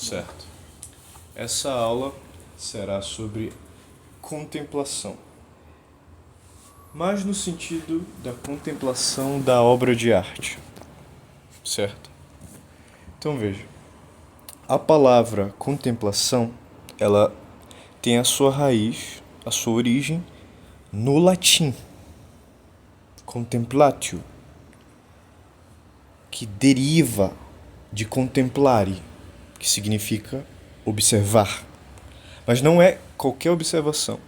Certo. Essa aula será sobre contemplação, mas no sentido da contemplação da obra de arte, certo? Então veja, a palavra contemplação, ela tem a sua raiz, a sua origem no latim, contemplatio, que deriva de contemplare, que significa observar. Mas não é qualquer observação.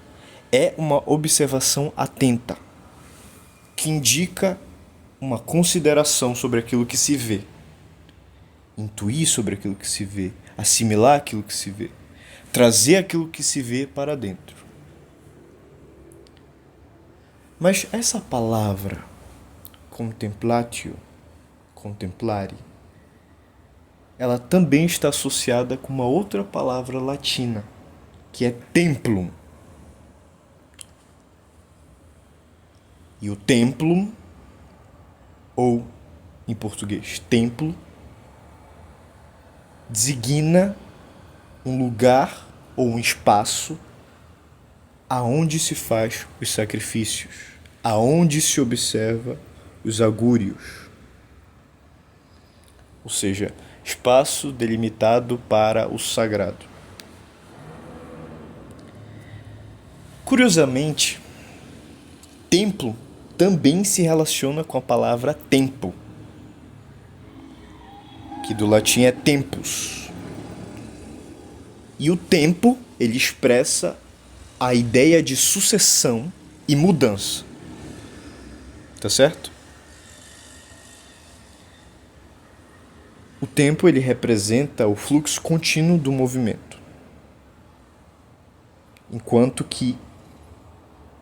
É uma observação atenta, que indica uma consideração sobre aquilo que se vê. Intuir sobre aquilo que se vê, assimilar aquilo que se vê, trazer aquilo que se vê para dentro. Mas essa palavra, contemplatio, contemplare, ela também está associada com uma outra palavra latina, que é templum. E o templum, ou em português, templo, designa um lugar ou um espaço aonde se faz os sacrifícios, aonde se observa os agúrios. Ou seja, espaço delimitado para o sagrado. Curiosamente, templo também se relaciona com a palavra tempo, que do latim é tempus. E o tempo, ele expressa a ideia de sucessão e mudança. Tá certo? O tempo, ele representa o fluxo contínuo do movimento. Enquanto que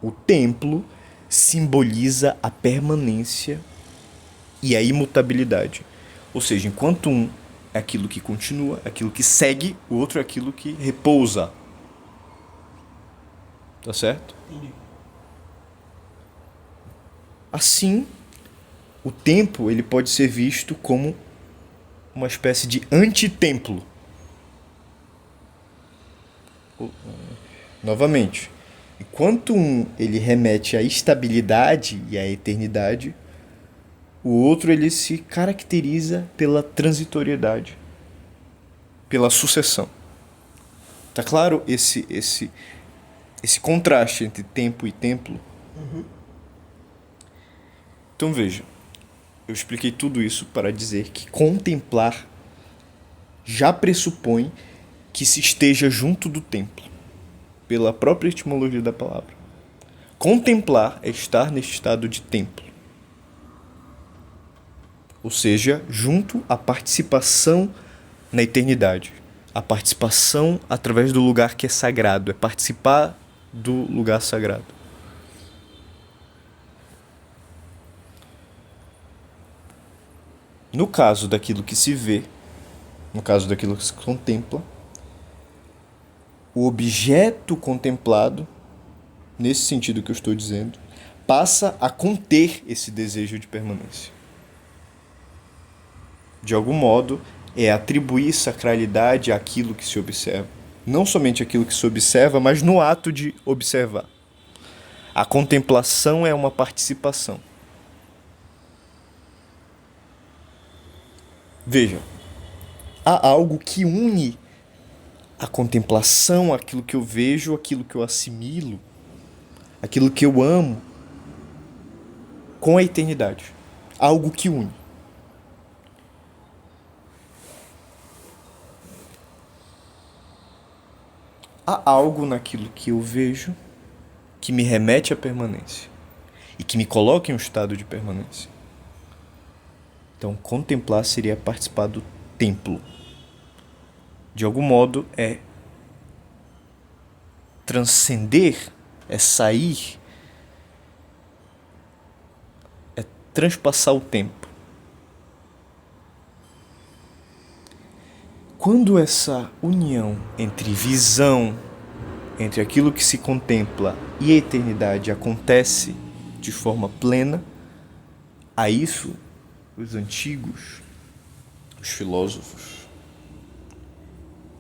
o templo simboliza a permanência e a imutabilidade. Ou seja, enquanto um é aquilo que continua, aquilo que segue, o outro é aquilo que repousa. Tá certo? Assim, o tempo ele pode ser visto como uma espécie de antitemplo. Novamente, enquanto um ele remete à estabilidade e à eternidade, o outro ele se caracteriza pela transitoriedade, pela sucessão. Tá claro esse contraste entre tempo e templo? Então veja, eu expliquei tudo isso para dizer que contemplar já pressupõe que se esteja junto do templo, pela própria etimologia da palavra. Contemplar é estar neste estado de templo. Ou seja, junto à participação na eternidade. A participação através do lugar que é sagrado. É participar do lugar sagrado. No caso daquilo que se vê, no caso daquilo que se contempla, o objeto contemplado, nesse sentido que eu estou dizendo, passa a conter esse desejo de permanência. De algum modo, é atribuir sacralidade àquilo que se observa. Não somente aquilo que se observa, mas no ato de observar. A contemplação é uma participação. Veja, há algo que une a contemplação, aquilo que eu vejo, aquilo que eu assimilo, aquilo que eu amo, com a eternidade. Algo que une. Há algo naquilo que eu vejo que me remete à permanência e que me coloca em um estado de permanência. Então, contemplar seria participar do templo. De algum modo, é transcender, é sair, é transpassar o tempo. Quando essa união entre visão, entre aquilo que se contempla e a eternidade acontece de forma plena, a isso os antigos, os filósofos,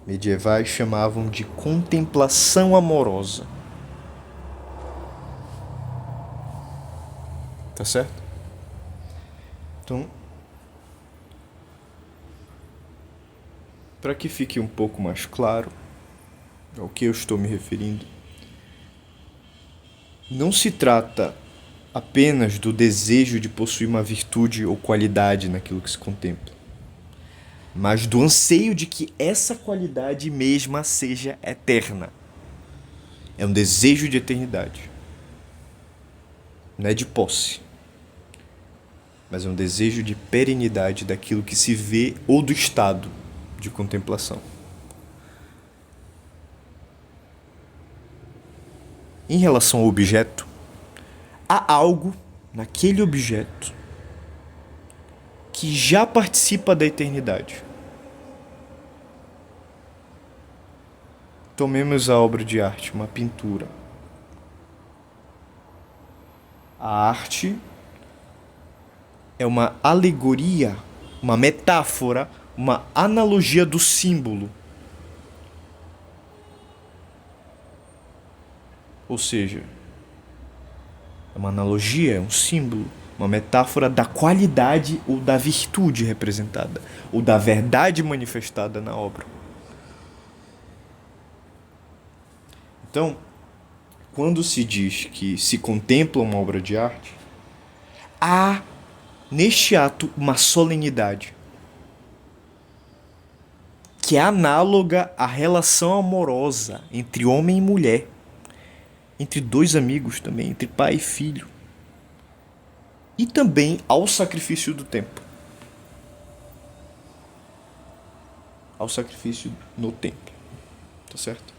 medievais chamavam de contemplação amorosa. Tá certo? Então, para que fique um pouco mais claro ao que eu estou me referindo, não se trata apenas do desejo de possuir uma virtude ou qualidade naquilo que se contempla, mas do anseio de que essa qualidade mesma seja eterna. É um desejo de eternidade. Não é de posse, mas é um desejo de perenidade daquilo que se vê ou do estado de contemplação. Em relação ao objeto, há algo naquele objeto que já participa da eternidade. Tomemos a obra de arte, uma pintura. A arte é uma alegoria, uma metáfora, uma analogia do símbolo. Ou seja, é uma analogia, é um símbolo, uma metáfora da qualidade ou da virtude representada, ou da verdade manifestada na obra. Então, quando se diz que se contempla uma obra de arte, há neste ato uma solenidade que é análoga à relação amorosa entre homem e mulher, entre dois amigos também, entre pai e filho, e também ao sacrifício do tempo. Ao sacrifício no templo. Tá certo?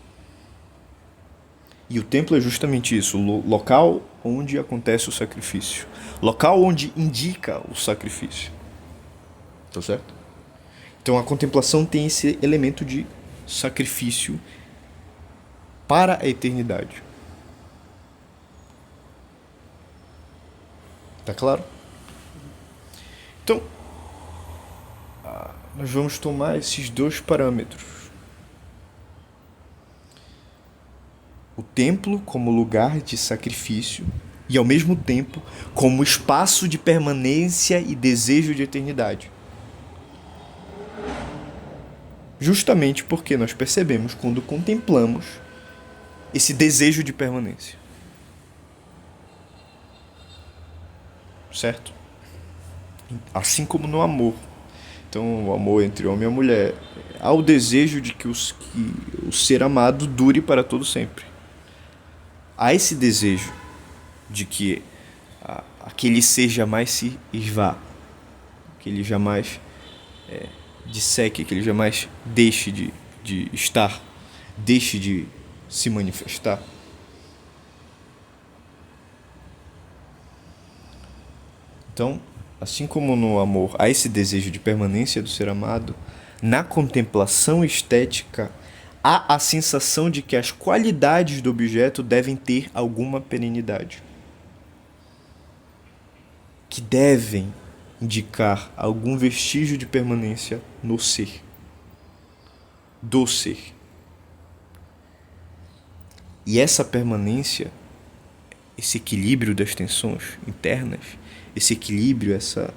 E o templo é justamente isso, o local onde acontece o sacrifício. Local onde indica o sacrifício. Tá certo? Então a contemplação tem esse elemento de sacrifício para a eternidade. Tá claro? Então, nós vamos tomar esses dois parâmetros. O templo como lugar de sacrifício e, ao mesmo tempo, como espaço de permanência e desejo de eternidade. Justamente porque nós percebemos quando contemplamos esse desejo de permanência. Certo? Assim como no amor. Então, o amor entre homem e mulher, há o desejo de que o ser amado dure para todo sempre. Há esse desejo de que aquele ser jamais se esvá, que ele jamais disseque, que ele jamais deixe de estar, deixe de se manifestar. Então, assim como no amor há esse desejo de permanência do ser amado, na contemplação estética há a sensação de que as qualidades do objeto devem ter alguma perenidade, que devem indicar algum vestígio de permanência no ser, do ser. E essa permanência, esse equilíbrio das tensões internas, esse equilíbrio, essa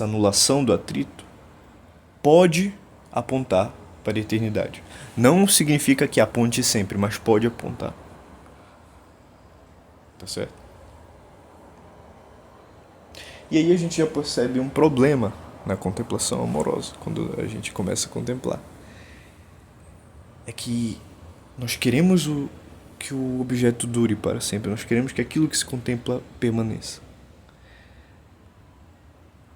anulação do atrito, pode apontar para a eternidade. Não significa que aponte sempre, mas pode apontar. Tá certo? E aí a gente já percebe um problema na contemplação amorosa, quando a gente começa a contemplar. É que nós queremos que o objeto dure para sempre, nós queremos que aquilo que se contempla permaneça.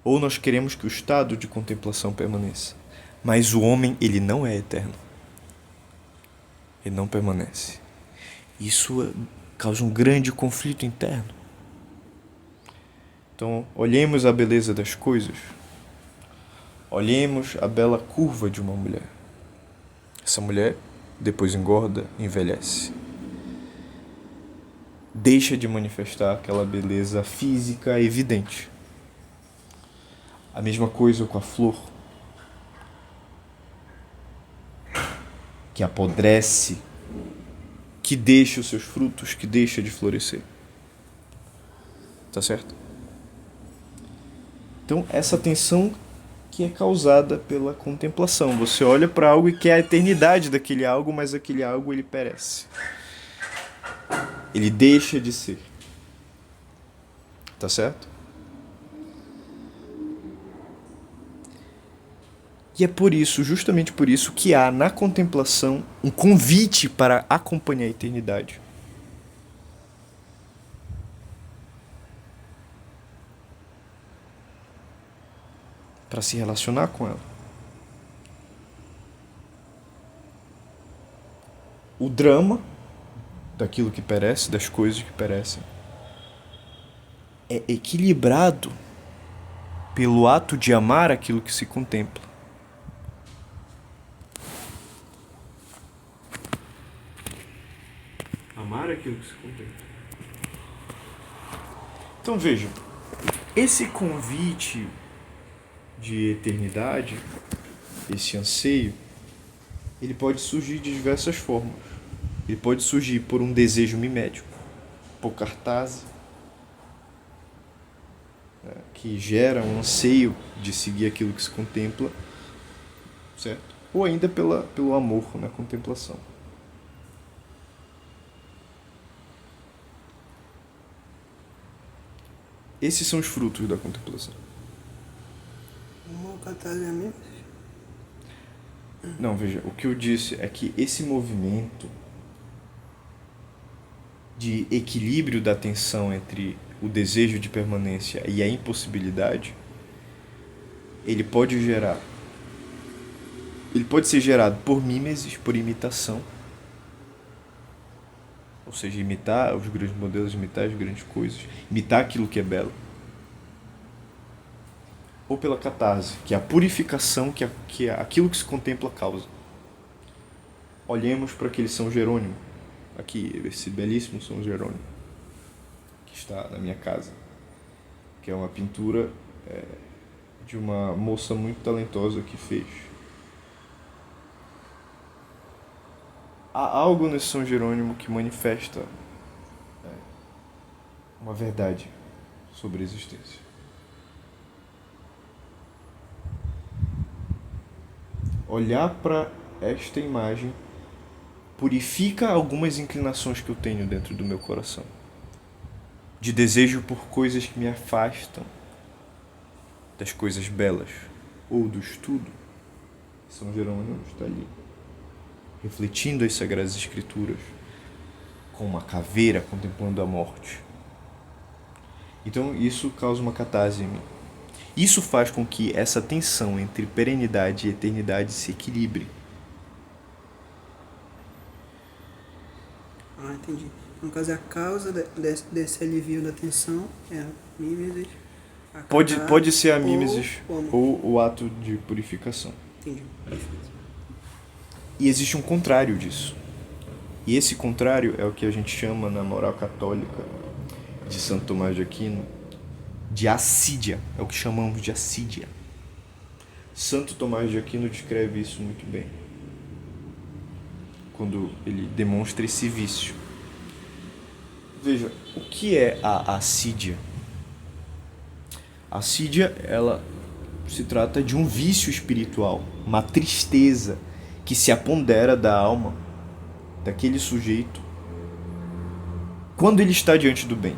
Ou nós queremos que o estado de contemplação permaneça. Mas o homem, ele não é eterno. Ele não permanece. Isso causa um grande conflito interno. Então, olhemos a beleza das coisas. Olhemos a bela curva de uma mulher. Essa mulher depois engorda, envelhece. Deixa de manifestar aquela beleza física evidente. A mesma coisa com a flor, que apodrece, que deixa os seus frutos, que deixa de florescer. Tá certo? Então, essa tensão que é causada pela contemplação. Você olha para algo e quer a eternidade daquele algo, mas aquele algo ele perece. Ele deixa de ser. Tá certo? E é por isso, justamente por isso, que há na contemplação um convite para acompanhar a eternidade. Para se relacionar com ela. O drama daquilo que perece, das coisas que perecem, é equilibrado pelo ato de amar aquilo que se contempla. Amar aquilo que se contempla. Então veja, esse convite de eternidade, esse anseio, ele pode surgir de diversas formas. Ele pode surgir por um desejo mimético, por cartaz, que gera um anseio de seguir aquilo que se contempla, certo? Ou ainda pelo amor na contemplação. Esses são os frutos da contemplação. Uma catarse a mim? Não, veja, o que eu disse é que esse movimento de equilíbrio da tensão entre o desejo de permanência e a impossibilidade, ele pode ser gerado por mimesis, por imitação, ou seja, imitar os grandes modelos, imitar as grandes coisas, imitar aquilo que é belo, ou pela catarse, que é a purificação que aquilo que se contempla causa. Olhemos para aquele São Jerônimo, aqui, esse belíssimo São Jerônimo, que está na minha casa, que é uma pintura de uma moça muito talentosa que fez. Há algo nesse São Jerônimo que manifesta uma verdade sobre a existência. Olhar para esta imagem purifica algumas inclinações que eu tenho dentro do meu coração, de desejo por coisas que me afastam das coisas belas ou do estudo. São Jerônimo está ali, refletindo as Sagradas Escrituras, com uma caveira contemplando a morte. Então isso causa uma catarse em mim. Isso faz com que essa tensão entre perenidade e eternidade se equilibre. Ah, entendi. No caso, a causa desse alivio da tensão é a mimesis. Pode ser a mimesis ou o ato de purificação. Entendi. E existe um contrário disso. E esse contrário é o que a gente chama na moral católica de Santo Tomás de Aquino de assídia. É o que chamamos de assídia. Santo Tomás de Aquino descreve isso muito bem, quando ele demonstra esse vício. Veja, o que é a assídia? A assídia, ela se trata de um vício espiritual, uma tristeza que se apodera da alma daquele sujeito quando ele está diante do bem.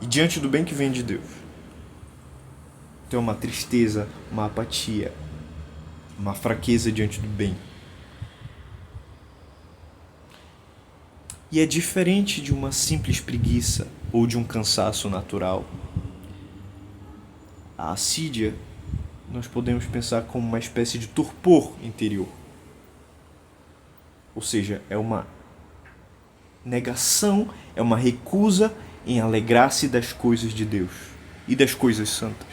E diante do bem que vem de Deus. Então é uma tristeza, uma apatia, uma fraqueza diante do bem. E é diferente de uma simples preguiça ou de um cansaço natural. A assídia nós podemos pensar como uma espécie de torpor interior. Ou seja, é uma negação, é uma recusa em alegrar-se das coisas de Deus e das coisas santas.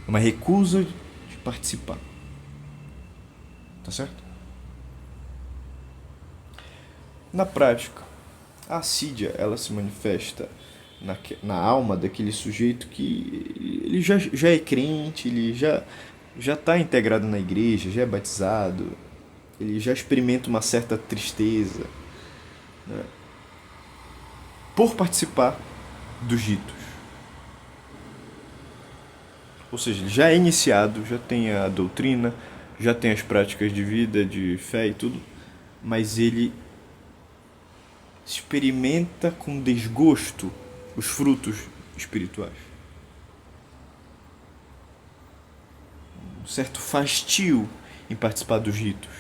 É uma recusa de participar. Tá certo? Na prática, a assídia ela se manifesta na alma daquele sujeito que ele já é crente, ele já está integrado na igreja, já é batizado, ele já experimenta uma certa tristeza, né, por participar dos ritos. Ou seja, ele já é iniciado, já tem a doutrina, já tem as práticas de vida, de fé e tudo, mas ele experimenta com desgosto os frutos espirituais. Um certo fastio em participar dos ritos.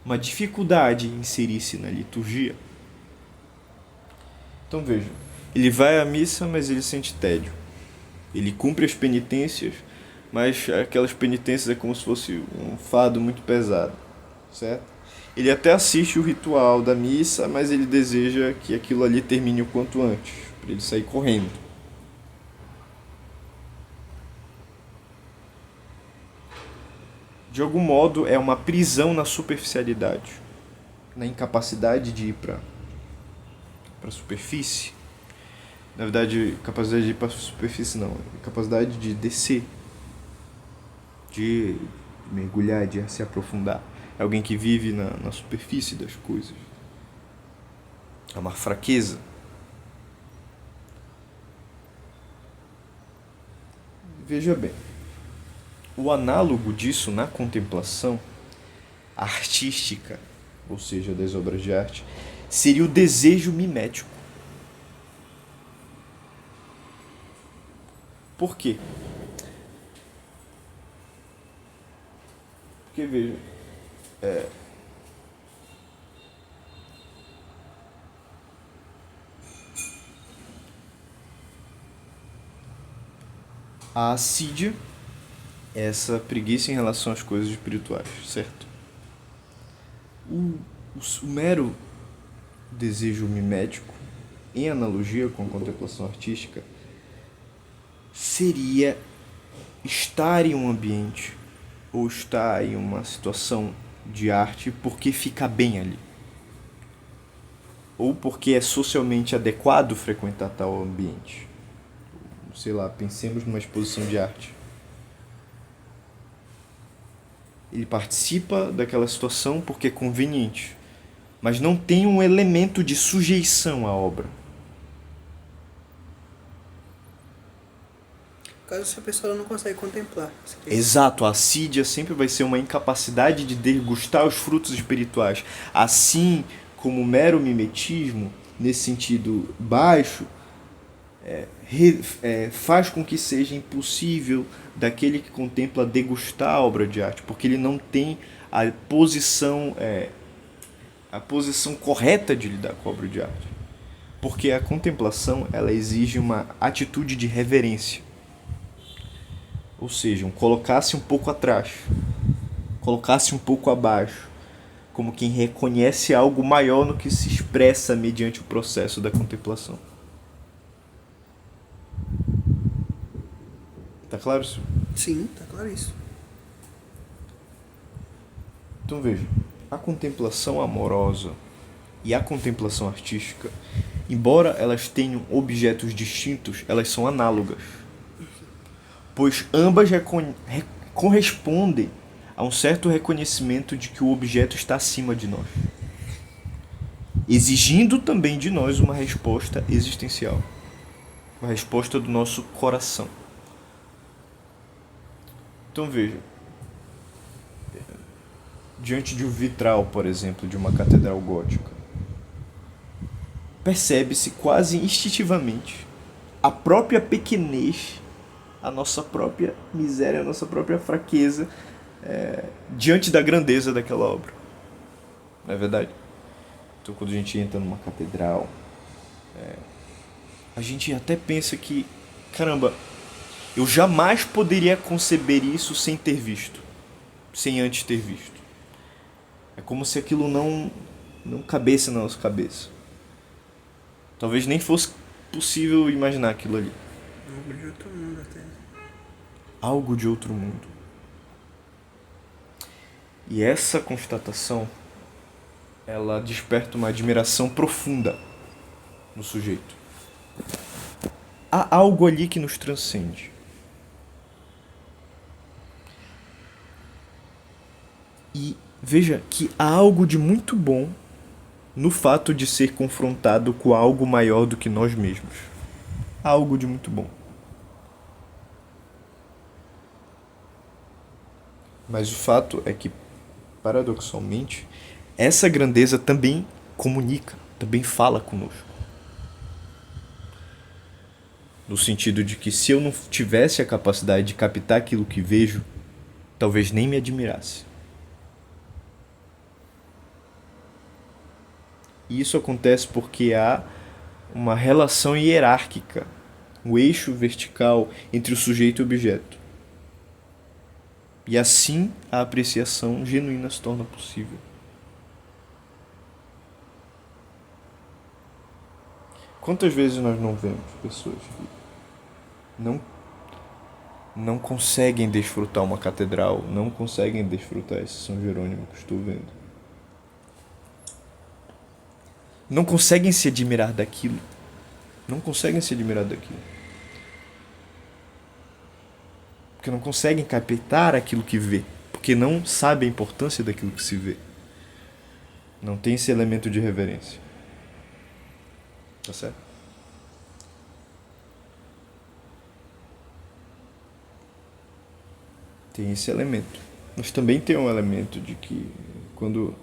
Uma dificuldade em inserir-se na liturgia. Então veja, ele vai à missa, mas ele sente tédio. Ele cumpre as penitências, mas aquelas penitências é como se fosse um fardo muito pesado, certo? Ele até assiste o ritual da missa, mas ele deseja que aquilo ali termine o quanto antes, para ele sair correndo. De algum modo, é uma prisão na superficialidade, na incapacidade de ir para a superfície. Na verdade, capacidade de ir para a superfície não, capacidade de descer, de mergulhar, de se aprofundar. É alguém que vive na superfície das coisas. É uma fraqueza. Veja bem, o análogo disso na contemplação artística, ou seja, das obras de arte, seria o desejo mimético. Por quê? Porque, veja, a assídia é essa preguiça em relação às coisas espirituais, certo? O mero desejo mimético, em analogia com a contemplação artística, seria estar em um ambiente ou estar em uma situação de arte porque fica bem ali. Ou porque é socialmente adequado frequentar tal ambiente. Sei lá, pensemos numa exposição de arte. Ele participa daquela situação porque é conveniente, mas não tem um elemento de sujeição à obra. Caso essa pessoa não consegue contemplar. Exato, a assídia sempre vai ser uma incapacidade de degustar os frutos espirituais. Assim como o mero mimetismo, nesse sentido baixo, faz com que seja impossível daquele que contempla degustar a obra de arte, porque ele não tem a posição correta de lidar com a obra de arte. Porque a contemplação ela exige uma atitude de reverência. Ou seja, colocar-se um pouco atrás, colocar-se um pouco abaixo, como quem reconhece algo maior no que se expressa mediante o processo da contemplação. Tá claro isso? Sim, tá claro isso. Então veja, a contemplação amorosa e a contemplação artística, embora elas tenham objetos distintos, elas são análogas. Pois ambas correspondem a um certo reconhecimento de que o objeto está acima de nós, exigindo também de nós uma resposta existencial, uma resposta do nosso coração. Então veja, diante de um vitral, por exemplo, de uma catedral gótica, percebe-se quase instintivamente a própria pequenez, a nossa própria miséria, a nossa própria fraqueza diante da grandeza daquela obra. Não é verdade? Então quando a gente entra numa catedral, a gente até pensa que, caramba, eu jamais poderia conceber isso sem ter visto, sem antes ter visto. É como se aquilo não cabesse na nossa cabeça. Talvez nem fosse possível imaginar aquilo ali. Algo de outro mundo até. Algo de outro mundo. E essa constatação, ela desperta uma admiração profunda no sujeito. Há algo ali que nos transcende. E veja que há algo de muito bom no fato de ser confrontado com algo maior do que nós mesmos. Há algo de muito bom. Mas o fato é que, paradoxalmente, essa grandeza também comunica, também fala conosco. No sentido de que se eu não tivesse a capacidade de captar aquilo que vejo, talvez nem me admirasse. E isso acontece porque há uma relação hierárquica, um eixo vertical entre o sujeito e o objeto. E assim a apreciação genuína se torna possível. Quantas vezes nós não vemos pessoas que não conseguem desfrutar uma catedral, não conseguem desfrutar esse São Jerônimo que estou vendo? Não conseguem se admirar daquilo. Não conseguem se admirar daquilo. Porque não conseguem captar aquilo que vê. Porque não sabem a importância daquilo que se vê. Não tem esse elemento de reverência. Tá certo? Tem esse elemento. Mas também tem um elemento de que quando,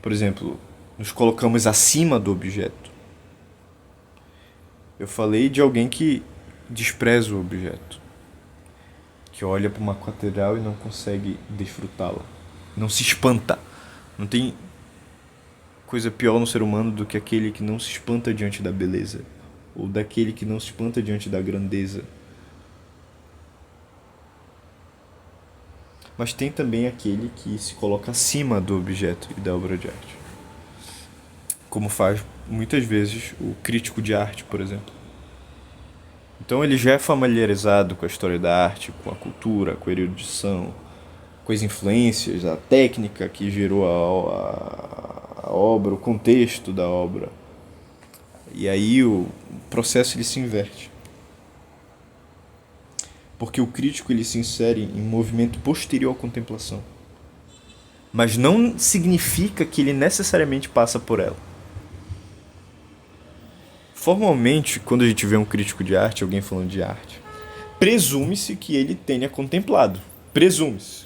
por exemplo, nos colocamos acima do objeto. Eu falei de alguém que despreza o objeto, que olha para uma catedral e não consegue desfrutá-la, não se espanta. Não tem coisa pior no ser humano do que aquele que não se espanta diante da beleza, ou daquele que não se espanta diante da grandeza. Mas tem também aquele que se coloca acima do objeto e da obra de arte, como faz muitas vezes o crítico de arte, por exemplo. Então ele já é familiarizado com a história da arte, com a cultura, com a erudição, com as influências, a técnica que gerou a obra, o contexto da obra. E aí o processo ele se inverte. Porque o crítico ele se insere em um movimento posterior à contemplação. Mas não significa que ele necessariamente passa por ela. Formalmente, quando a gente vê um crítico de arte, alguém falando de arte, presume-se que ele tenha contemplado. Presume-se.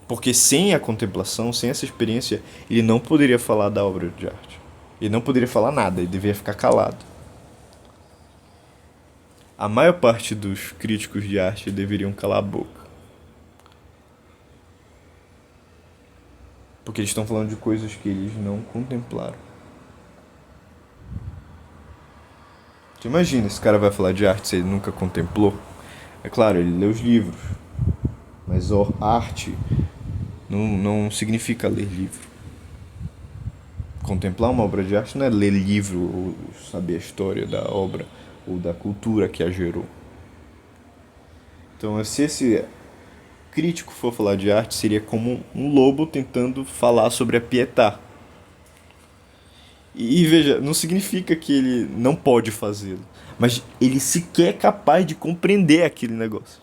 Porque sem a contemplação, sem essa experiência, ele não poderia falar da obra de arte. Ele não poderia falar nada, ele deveria ficar calado. A maior parte dos críticos de arte deveriam calar a boca. Porque eles estão falando de coisas que eles não contemplaram. Você imagina, esse cara vai falar de arte se ele nunca contemplou? É claro, ele lê os livros. Mas arte não significa ler livro. Contemplar uma obra de arte não é ler livro ou saber a história da obra ou da cultura que a gerou. Então, se esse crítico for falar de arte, seria como um lobo tentando falar sobre a Pietà. E veja, não significa que ele não pode fazê-lo, mas ele sequer é capaz de compreender aquele negócio.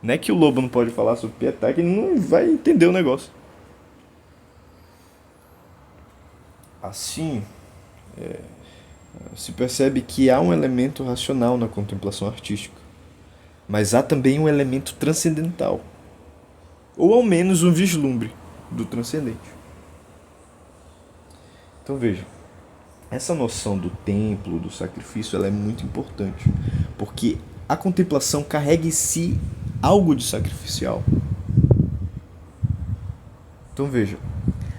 Não é que o lobo não pode falar sobre Pietà, que ele não vai entender o negócio. Assim, se percebe que há um elemento racional na contemplação artística, mas há também um elemento transcendental, ou ao menos um vislumbre do transcendente. Então veja, essa noção do templo, do sacrifício, ela é muito importante, porque a contemplação carrega em si algo de sacrificial. Então veja,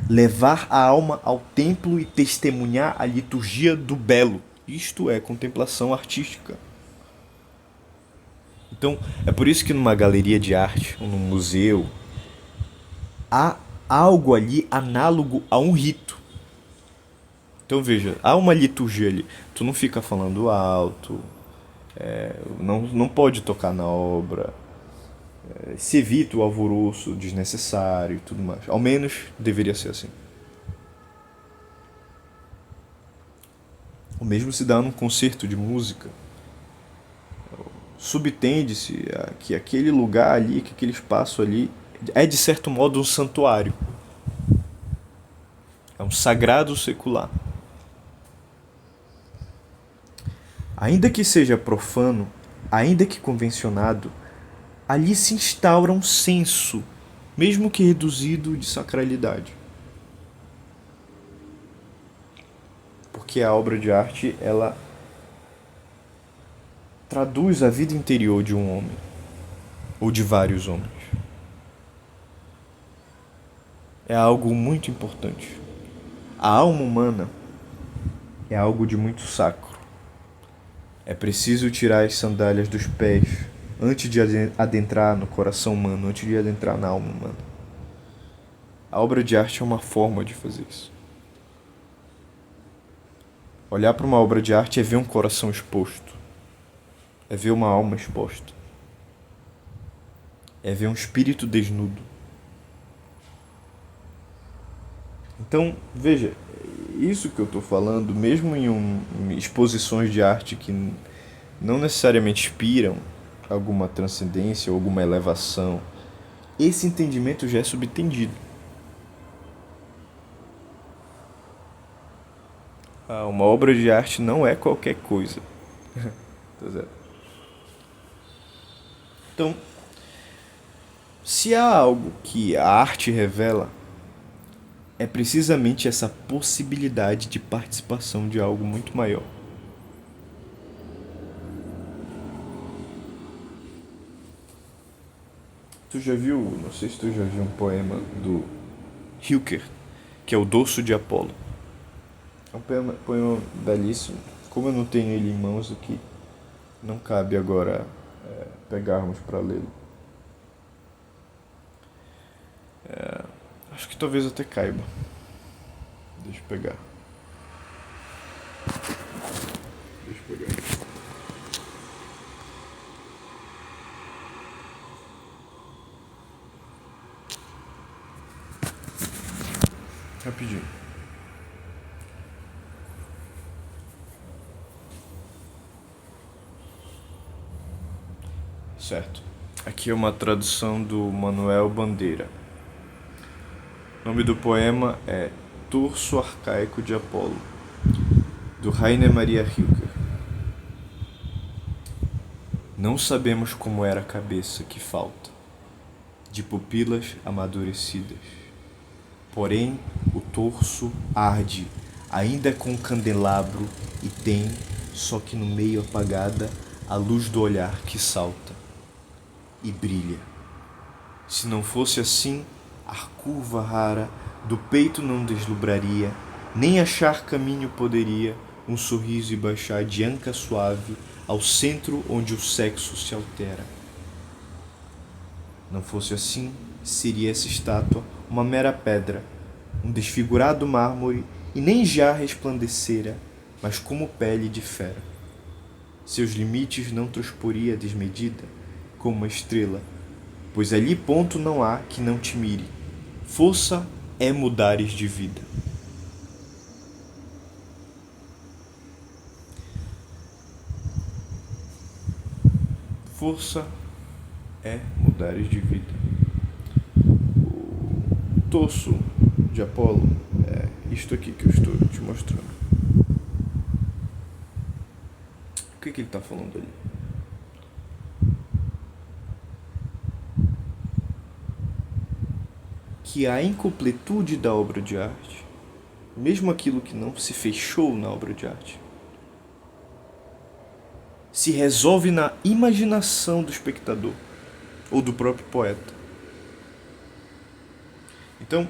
levar a alma ao templo e testemunhar a liturgia do belo, isto é contemplação artística. Então, é por isso que numa galeria de arte, ou num museu, há algo ali análogo a um rito. Então veja, há uma liturgia ali. Tu não fica falando alto, não pode tocar na obra, se evita o alvoroço desnecessário e tudo mais. Ao menos deveria ser assim. O mesmo se dá num concerto de música. Subtende-se que aquele lugar ali, que aquele espaço ali é de certo modo um santuário. É um sagrado secular. Ainda que seja profano, ainda que convencionado, ali se instaura um senso, mesmo que reduzido, de sacralidade. Porque a obra de arte, ela traduz a vida interior de um homem, ou de vários homens. É algo muito importante. A alma humana é algo de muito sacro. É preciso tirar as sandálias dos pés antes de adentrar no coração humano, antes de adentrar na alma humana. A obra de arte é uma forma de fazer isso. Olhar para uma obra de arte é ver um coração exposto. É ver uma alma exposta. É ver um espírito desnudo. Então, veja, isso que eu estou falando, mesmo em exposições de arte que não necessariamente inspiram alguma transcendência ou alguma elevação, esse entendimento já é subtendido. Uma obra de arte não é qualquer coisa. Tá certo? Então, se há algo que a arte revela, é precisamente essa possibilidade de participação de algo muito maior. Tu já viu, não sei se tu já viu um poema do Hilker, que é o Dorso de Apolo. É um poema belíssimo. Como eu não tenho ele em mãos aqui, não cabe agora pegarmos para lê-lo. Acho que talvez até caiba. Deixa eu pegar. Rapidinho. Certo. Aqui é uma tradução do Manuel Bandeira. O nome do poema é Torso Arcaico de Apolo, do Rainer Maria Rilke. Não sabemos como era a cabeça que falta, de pupilas amadurecidas. Porém, o torso arde, ainda com candelabro, e tem, só que no meio apagada, a luz do olhar que salta e brilha. Se não fosse assim, a curva rara do peito não deslumbraria, nem achar caminho poderia um sorriso e baixar de anca suave ao centro onde o sexo se altera. Não fosse assim, seria essa estátua uma mera pedra, um desfigurado mármore, e nem já resplandecera, mas como pele de fera. Seus limites não transporia desmedida, como uma estrela, pois ali ponto não há que não te mire. Força é mudares de vida. Força é mudares de vida. O torso de Apolo é isto aqui que eu estou te mostrando. O que ele está falando ali? Que a incompletude da obra de arte, mesmo aquilo que não se fechou na obra de arte, se resolve na imaginação do espectador ou do próprio poeta. Então,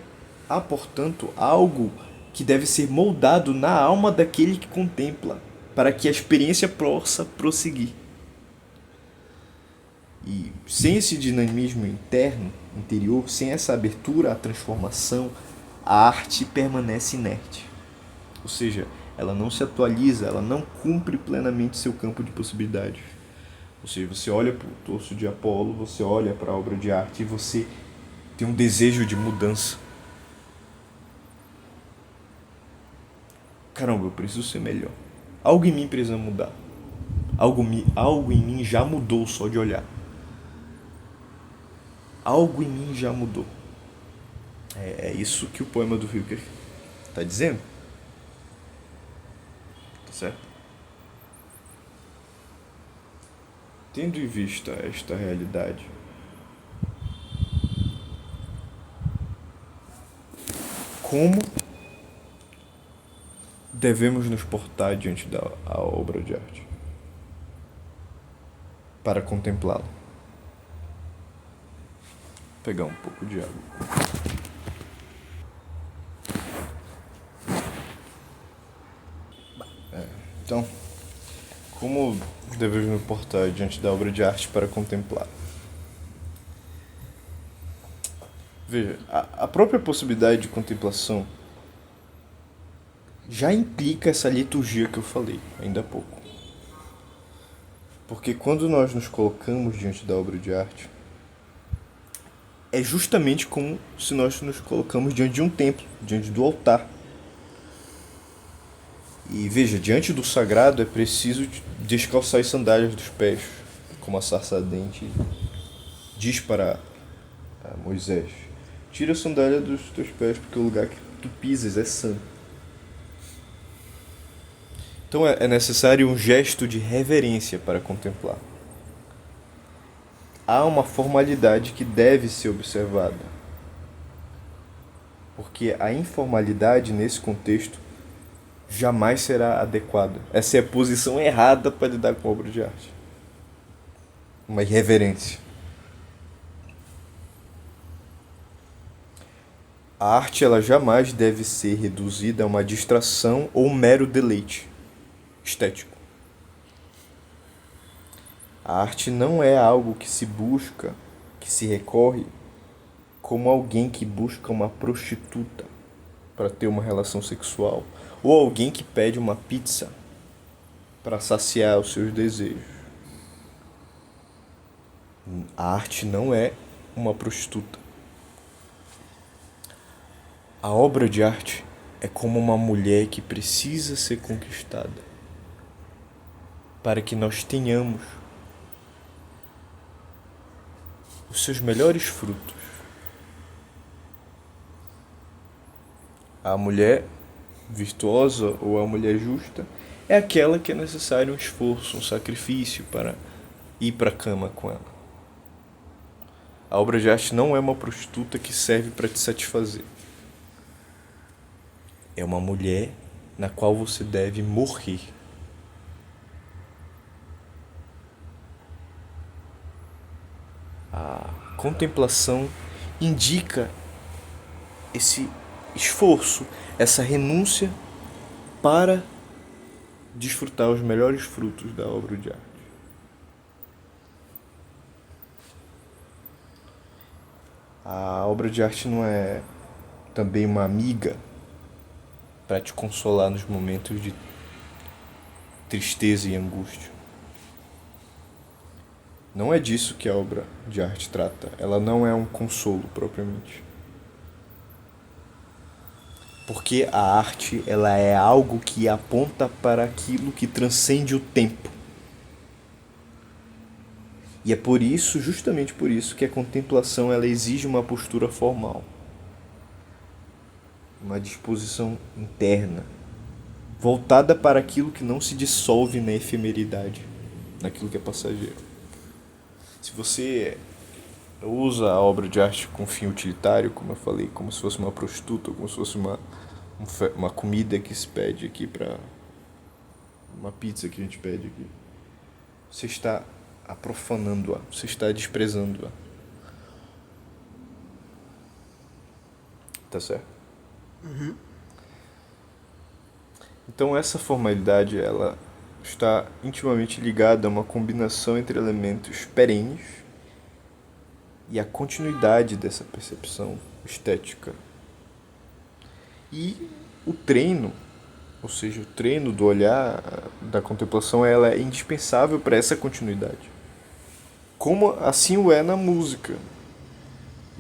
há, portanto, algo que deve ser moldado na alma daquele que contempla, para que a experiência possa prosseguir. E sem esse dinamismo interno, interior, sem essa abertura à transformação, a arte permanece inerte. Ou seja, ela não se atualiza, ela não cumpre plenamente seu campo de possibilidades. Ou seja, você olha para o torso de Apolo, você olha para a obra de arte e você tem um desejo de mudança. Caramba, eu preciso ser melhor. Algo em mim precisa mudar. Algo em mim já mudou só de olhar. Algo em mim já mudou. É isso que o poema do Rilke está dizendo. Tá certo? Tendo em vista esta realidade, como devemos nos portar diante da obra de arte para contemplá-la? Vou pegar um pouco de água. Então, como devemos nos portar diante da obra de arte para contemplá-la? Veja, a própria possibilidade de contemplação já implica essa liturgia que eu falei ainda há pouco. Porque quando nós nos colocamos diante da obra de arte, é justamente como se nós nos colocamos diante de um templo, diante do altar. E veja, diante do sagrado é preciso descalçar as sandálias dos pés, como a sarça ardente diz para Moisés. Tira a sandália dos teus pés, porque o lugar que tu pisas é santo. Então é necessário um gesto de reverência para contemplar. Há uma formalidade que deve ser observada. Porque a informalidade nesse contexto jamais será adequada. Essa é a posição errada para lidar com a obra de arte. Uma irreverência. A arte ela jamais deve ser reduzida a uma distração ou um mero deleite estético. A arte não é algo que se busca, que se recorre como alguém que busca uma prostituta para ter uma relação sexual, ou alguém que pede uma pizza para saciar os seus desejos. A arte não é uma prostituta. A obra de arte é como uma mulher que precisa ser conquistada para que nós tenhamos os seus melhores frutos. A mulher virtuosa ou a mulher justa é aquela que é necessário um esforço, um sacrifício para ir para a cama com ela. A obra de arte não é uma prostituta que serve para te satisfazer. É uma mulher na qual você deve morrer. A contemplação indica esse esforço, essa renúncia para desfrutar os melhores frutos da obra de arte. A obra de arte não é também uma amiga para te consolar nos momentos de tristeza e angústia. Não é disso que a obra de arte trata. Ela não é um consolo propriamente. Porque a arte ela é algo que aponta para aquilo que transcende o tempo. E é por isso, justamente por isso, que a contemplação ela exige uma postura formal. Uma disposição interna, voltada para aquilo que não se dissolve na efemeridade, naquilo que é passageiro. Se você usa a obra de arte com fim utilitário, como eu falei, como se fosse uma prostituta, como se fosse uma comida que se pede aqui para uma pizza que a gente pede aqui, você está profanando-a, você está desprezando-a. Tá certo? Uhum. Então essa formalidade ela está intimamente ligada a uma combinação entre elementos perenes e a continuidade dessa percepção estética. E o treino, ou seja, o treino do olhar, da contemplação, ela é indispensável para essa continuidade. Como assim o é na música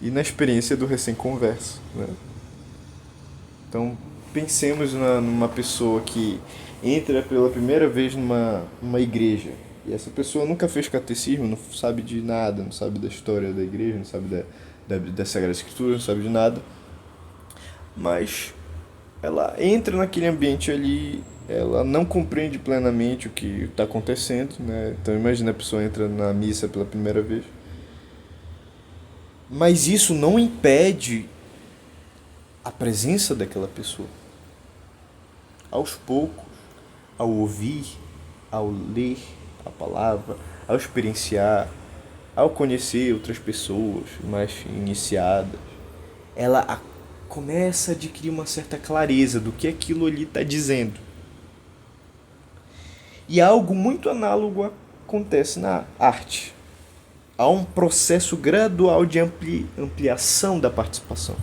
e na experiência do recém-converso, né? Então, pensemos numa pessoa que entra pela primeira vez numa igreja. E essa pessoa nunca fez catecismo, não sabe de nada, não sabe da história da igreja, não sabe da Sagrada Escritura, não sabe de nada. Mas ela entra naquele ambiente ali, ela não compreende plenamente o que está acontecendo, né? Então imagina a pessoa entra na missa pela primeira vez. Mas isso não impede a presença daquela pessoa. Aos poucos, ao ouvir, ao ler a palavra, ao experienciar, ao conhecer outras pessoas mais iniciadas, ela começa a adquirir uma certa clareza do que aquilo ali está dizendo. E algo muito análogo acontece na arte. Há um processo gradual de ampliação da participação.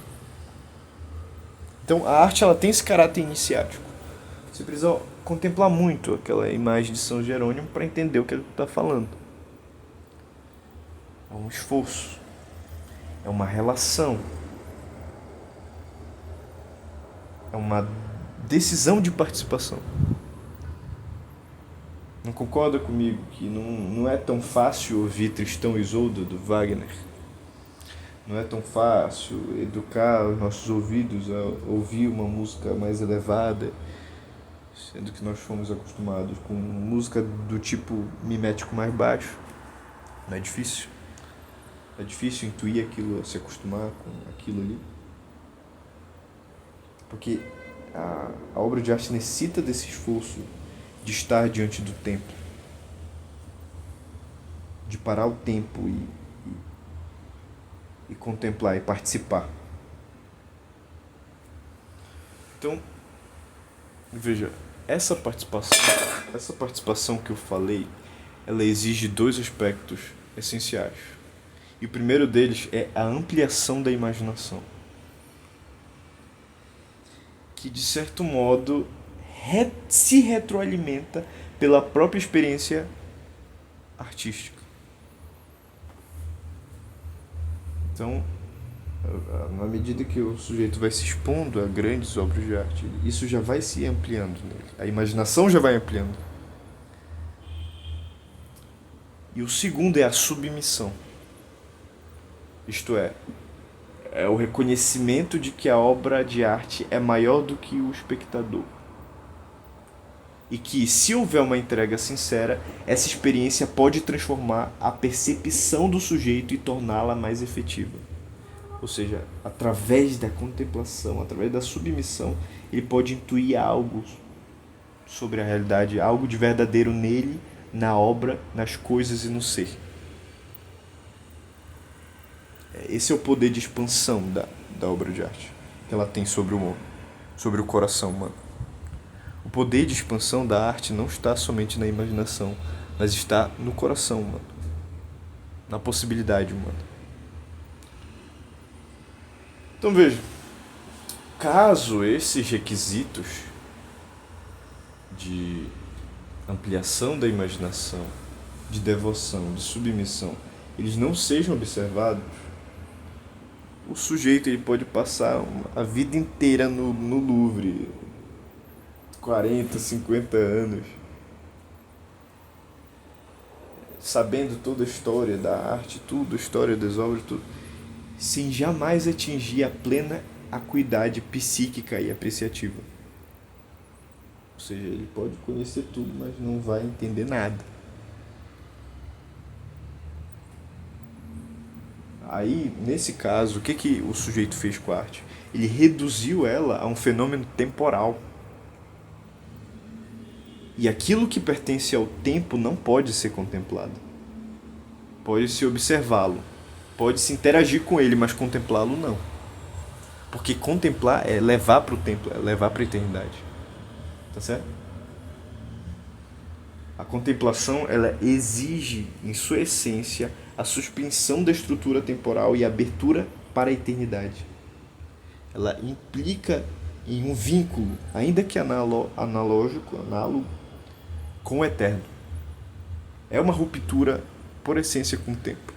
Então a arte ela tem esse caráter iniciático. Você precisa contemplar muito aquela imagem de São Jerônimo para entender o que ele está falando. É um esforço, é uma relação, é uma decisão de participação. Não concorda comigo que não é tão fácil ouvir Tristão e Isolda do Wagner? Não é tão fácil educar os nossos ouvidos a ouvir uma música mais elevada, sendo que nós fomos acostumados com música do tipo mimético mais baixo. Não é difícil. É difícil intuir aquilo, se acostumar com aquilo ali. Porque a obra de arte necessita desse esforço de estar diante do tempo, de parar o tempo e contemplar e participar. Então, veja, essa participação que eu falei, ela exige dois aspectos essenciais. E o primeiro deles é a ampliação da imaginação, que de certo modo se retroalimenta pela própria experiência artística. Então, na medida que o sujeito vai se expondo a grandes obras de arte, isso já vai se ampliando nele. A imaginação já vai ampliando. E o segundo é a submissão. Isto é o reconhecimento de que a obra de arte é maior do que o espectador. E que, se houver uma entrega sincera, essa experiência pode transformar a percepção do sujeito e torná-la mais efetiva. Ou seja, através da contemplação, através da submissão, ele pode intuir algo sobre a realidade, algo de verdadeiro nele, na obra, nas coisas e no ser. Esse é o poder de expansão da obra de arte que ela tem sobre o homem, sobre o coração humano. O poder de expansão da arte não está somente na imaginação, mas está no coração humano, na possibilidade humana. Então veja, caso esses requisitos de ampliação da imaginação, de devoção, de submissão, eles não sejam observados, o sujeito ele pode passar a vida inteira no Louvre, 40, 50 anos, sabendo toda a história da arte, tudo, a história das obras, tudo, sem jamais atingir a plena acuidade psíquica e apreciativa. Ou seja, ele pode conhecer tudo, mas não vai entender nada. Aí, nesse caso, o que o sujeito fez com a arte? Ele reduziu ela a um fenômeno temporal. E aquilo que pertence ao tempo não pode ser contemplado. Pode-se observá-lo, pode-se interagir com ele, mas contemplá-lo não. Porque contemplar é levar para o tempo, é levar para a eternidade. Tá certo? A contemplação, ela exige, em sua essência, a suspensão da estrutura temporal e a abertura para a eternidade. Ela implica em um vínculo, ainda que analógico, análogo, com o eterno. É uma ruptura, por essência, com o tempo.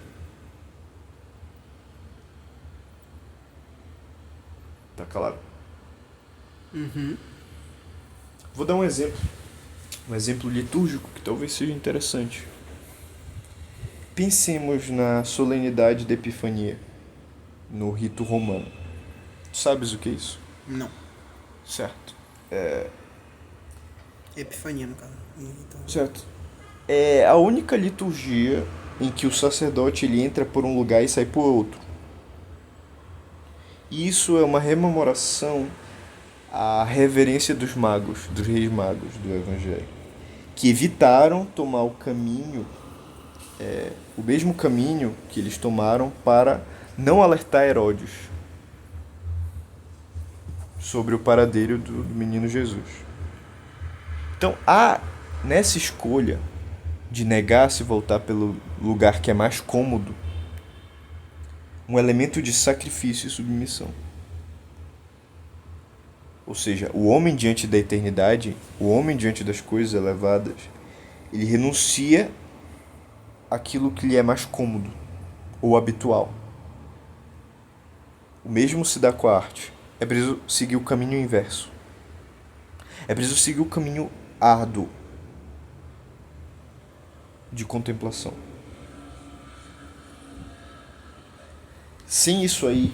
Tá claro? Uhum. Vou dar um exemplo litúrgico que talvez seja interessante. Pensemos na solenidade da Epifania, no rito romano. Tu sabes o que é isso? Não. Certo. Epifania, no caso. Então, Certo. É a única liturgia em que o sacerdote ele entra por um lugar e sai por outro. E isso é uma rememoração à reverência dos magos, dos reis magos do Evangelho, que evitaram tomar o mesmo caminho que eles tomaram para não alertar Herodes sobre o paradeiro do menino Jesus. Então há nessa escolha de negar se voltar pelo lugar que é mais cômodo um elemento de sacrifício e submissão. Ou seja, o homem diante da eternidade, o homem diante das coisas elevadas, ele renuncia àquilo que lhe é mais cômodo ou habitual. O mesmo se dá com a arte. É preciso seguir o caminho inverso. É preciso seguir o caminho árduo de contemplação. Sem isso aí,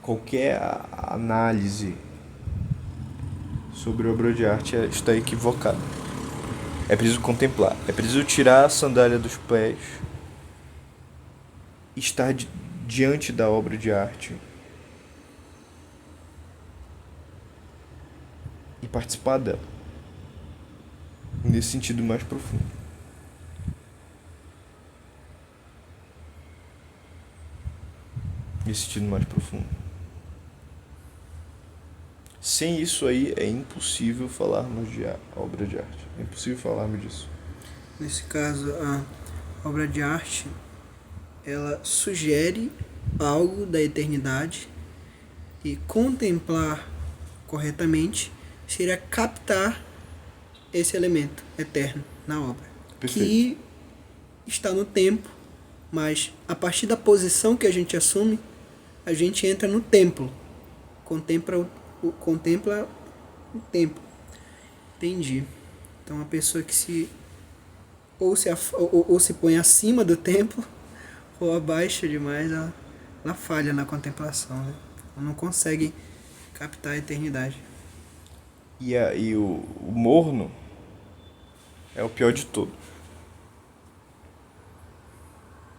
qualquer análise sobre obra de arte está equivocada. É preciso contemplar. É preciso tirar a sandália dos pés e estar diante da obra de arte e participar dela. Nesse sentido mais profundo. Nesse sentido mais profundo. Sem isso aí é impossível falarmos de obra de arte. É impossível falarmos disso. nesse caso, a obra de arte, ela sugere algo da eternidade e contemplar corretamente seria captar esse elemento eterno na obra. Perfeito. Que está no tempo, mas a partir da posição que a gente assume, a gente entra no templo. Contempla o tempo. Entendi. Então a pessoa que se põe acima do templo ou abaixo demais, ela falha na contemplação, né? Ela não consegue captar a eternidade. E o morno é o pior de todos.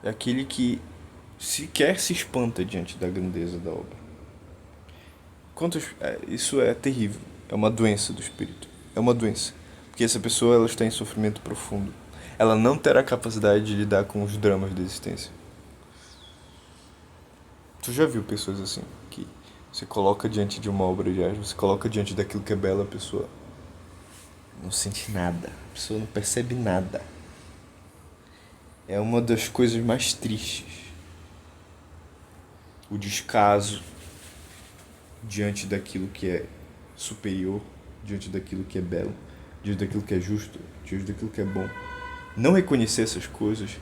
É aquele que sequer se espanta diante da grandeza da obra. Isso é terrível. É uma doença do espírito. É uma doença. Porque essa pessoa ela está em sofrimento profundo. Ela não terá capacidade de lidar com os dramas da existência. Tu já viu pessoas assim? Que você coloca diante de uma obra de arte, você coloca diante daquilo que é belo, a pessoa não sente nada. A pessoa não percebe nada. É uma das coisas mais tristes. O descaso diante daquilo que é superior, diante daquilo que é belo, diante daquilo que é justo, diante daquilo que é bom. Não reconhecer essas coisas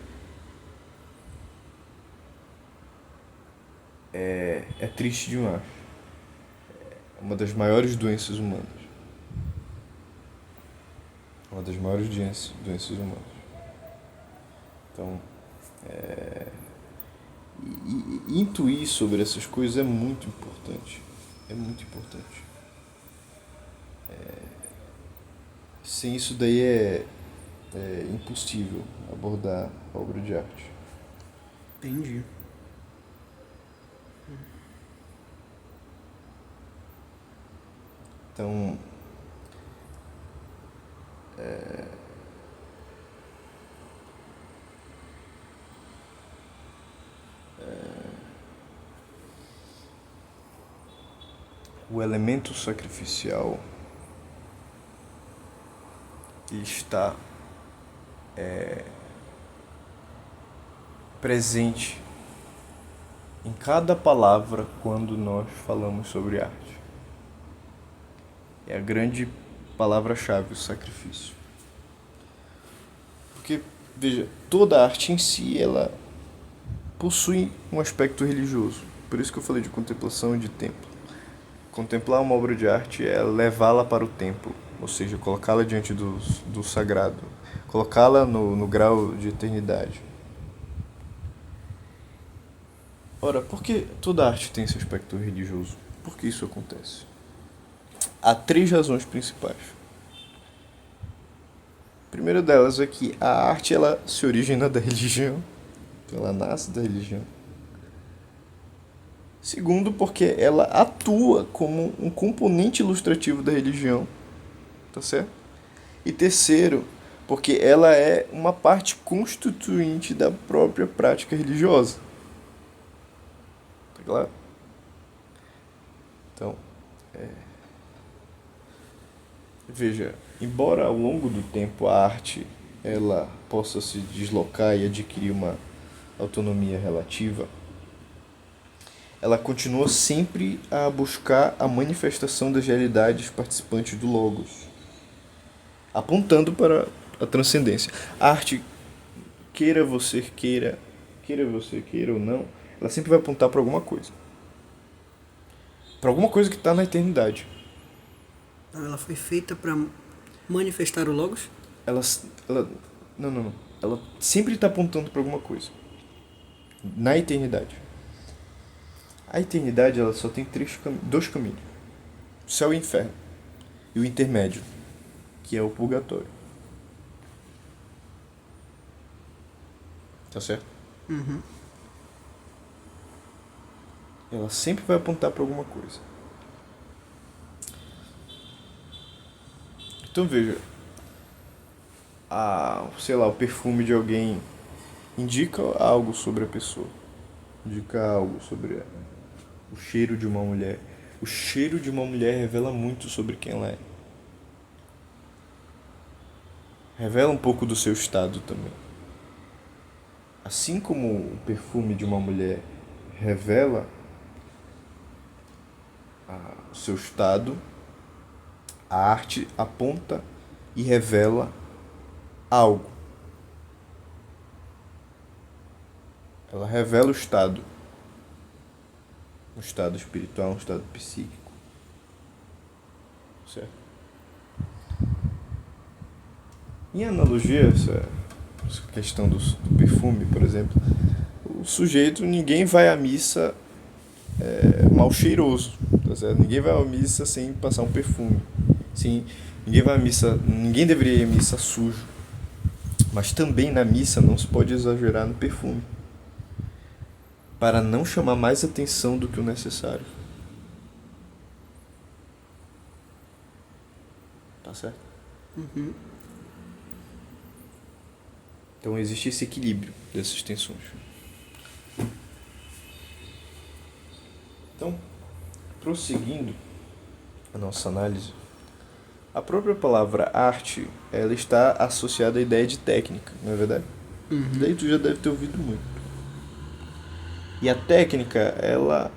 é triste demais. É uma das maiores doenças humanas. Uma das maiores doenças humanas. Então, intuir sobre essas coisas é muito importante. É muito importante. Sem isso daí é impossível abordar a obra de arte. Entendi. Então, o elemento sacrificial ele está presente em cada palavra quando nós falamos sobre arte. É a grande palavra-chave, o sacrifício. Porque, veja, toda arte em si, ela possui um aspecto religioso. Por isso que eu falei de contemplação e de templo. Contemplar uma obra de arte é levá-la para o templo, ou seja, colocá-la diante do sagrado, colocá-la no grau de eternidade. Ora, por que toda arte tem esse aspecto religioso? Por que isso acontece? Há três razões principais. A primeira delas é que a arte ela se origina da religião, ela nasce da religião. Segundo, porque ela atua como um componente ilustrativo da religião, tá certo? E terceiro, porque ela é uma parte constituinte da própria prática religiosa. Tá claro? Então, veja, embora ao longo do tempo a arte ela possa se deslocar e adquirir uma autonomia relativa, ela continua sempre a buscar a manifestação das realidades participantes do Logos, apontando para a transcendência. A arte, queira você queira ou não, ela sempre vai apontar para alguma coisa. Para alguma coisa que está na eternidade. Ela foi feita para manifestar o Logos? Ela não. Ela sempre está apontando para alguma coisa. Na eternidade. A eternidade ela só tem dois caminhos: o céu e o inferno, e o intermédio, que é o purgatório. Tá certo? Uhum. Ela sempre vai apontar para alguma coisa. Então veja, sei lá, o perfume de alguém indica algo sobre a pessoa, indica algo sobre o cheiro de uma mulher. O cheiro de uma mulher revela muito sobre quem ela é. Revela um pouco do seu estado também. Assim como o perfume de uma mulher revela o seu estado, a arte aponta e revela algo. Ela revela o estado. Um estado espiritual, um estado psíquico. Certo? Em analogia, essa questão do perfume, por exemplo, o sujeito, ninguém vai à missa mal cheiroso, tá certo? Ninguém vai à missa sem passar um perfume. Sim, ninguém deveria ir à missa sujo. Mas também na missa não se pode exagerar no perfume, para não chamar mais atenção do que o necessário. Tá certo? Uhum. Então existe esse equilíbrio dessas tensões. Então, prosseguindo a nossa análise, a própria palavra arte, ela está associada à ideia de técnica, não é verdade? Uhum. Daí tu já deve ter ouvido muito. E a técnica, ela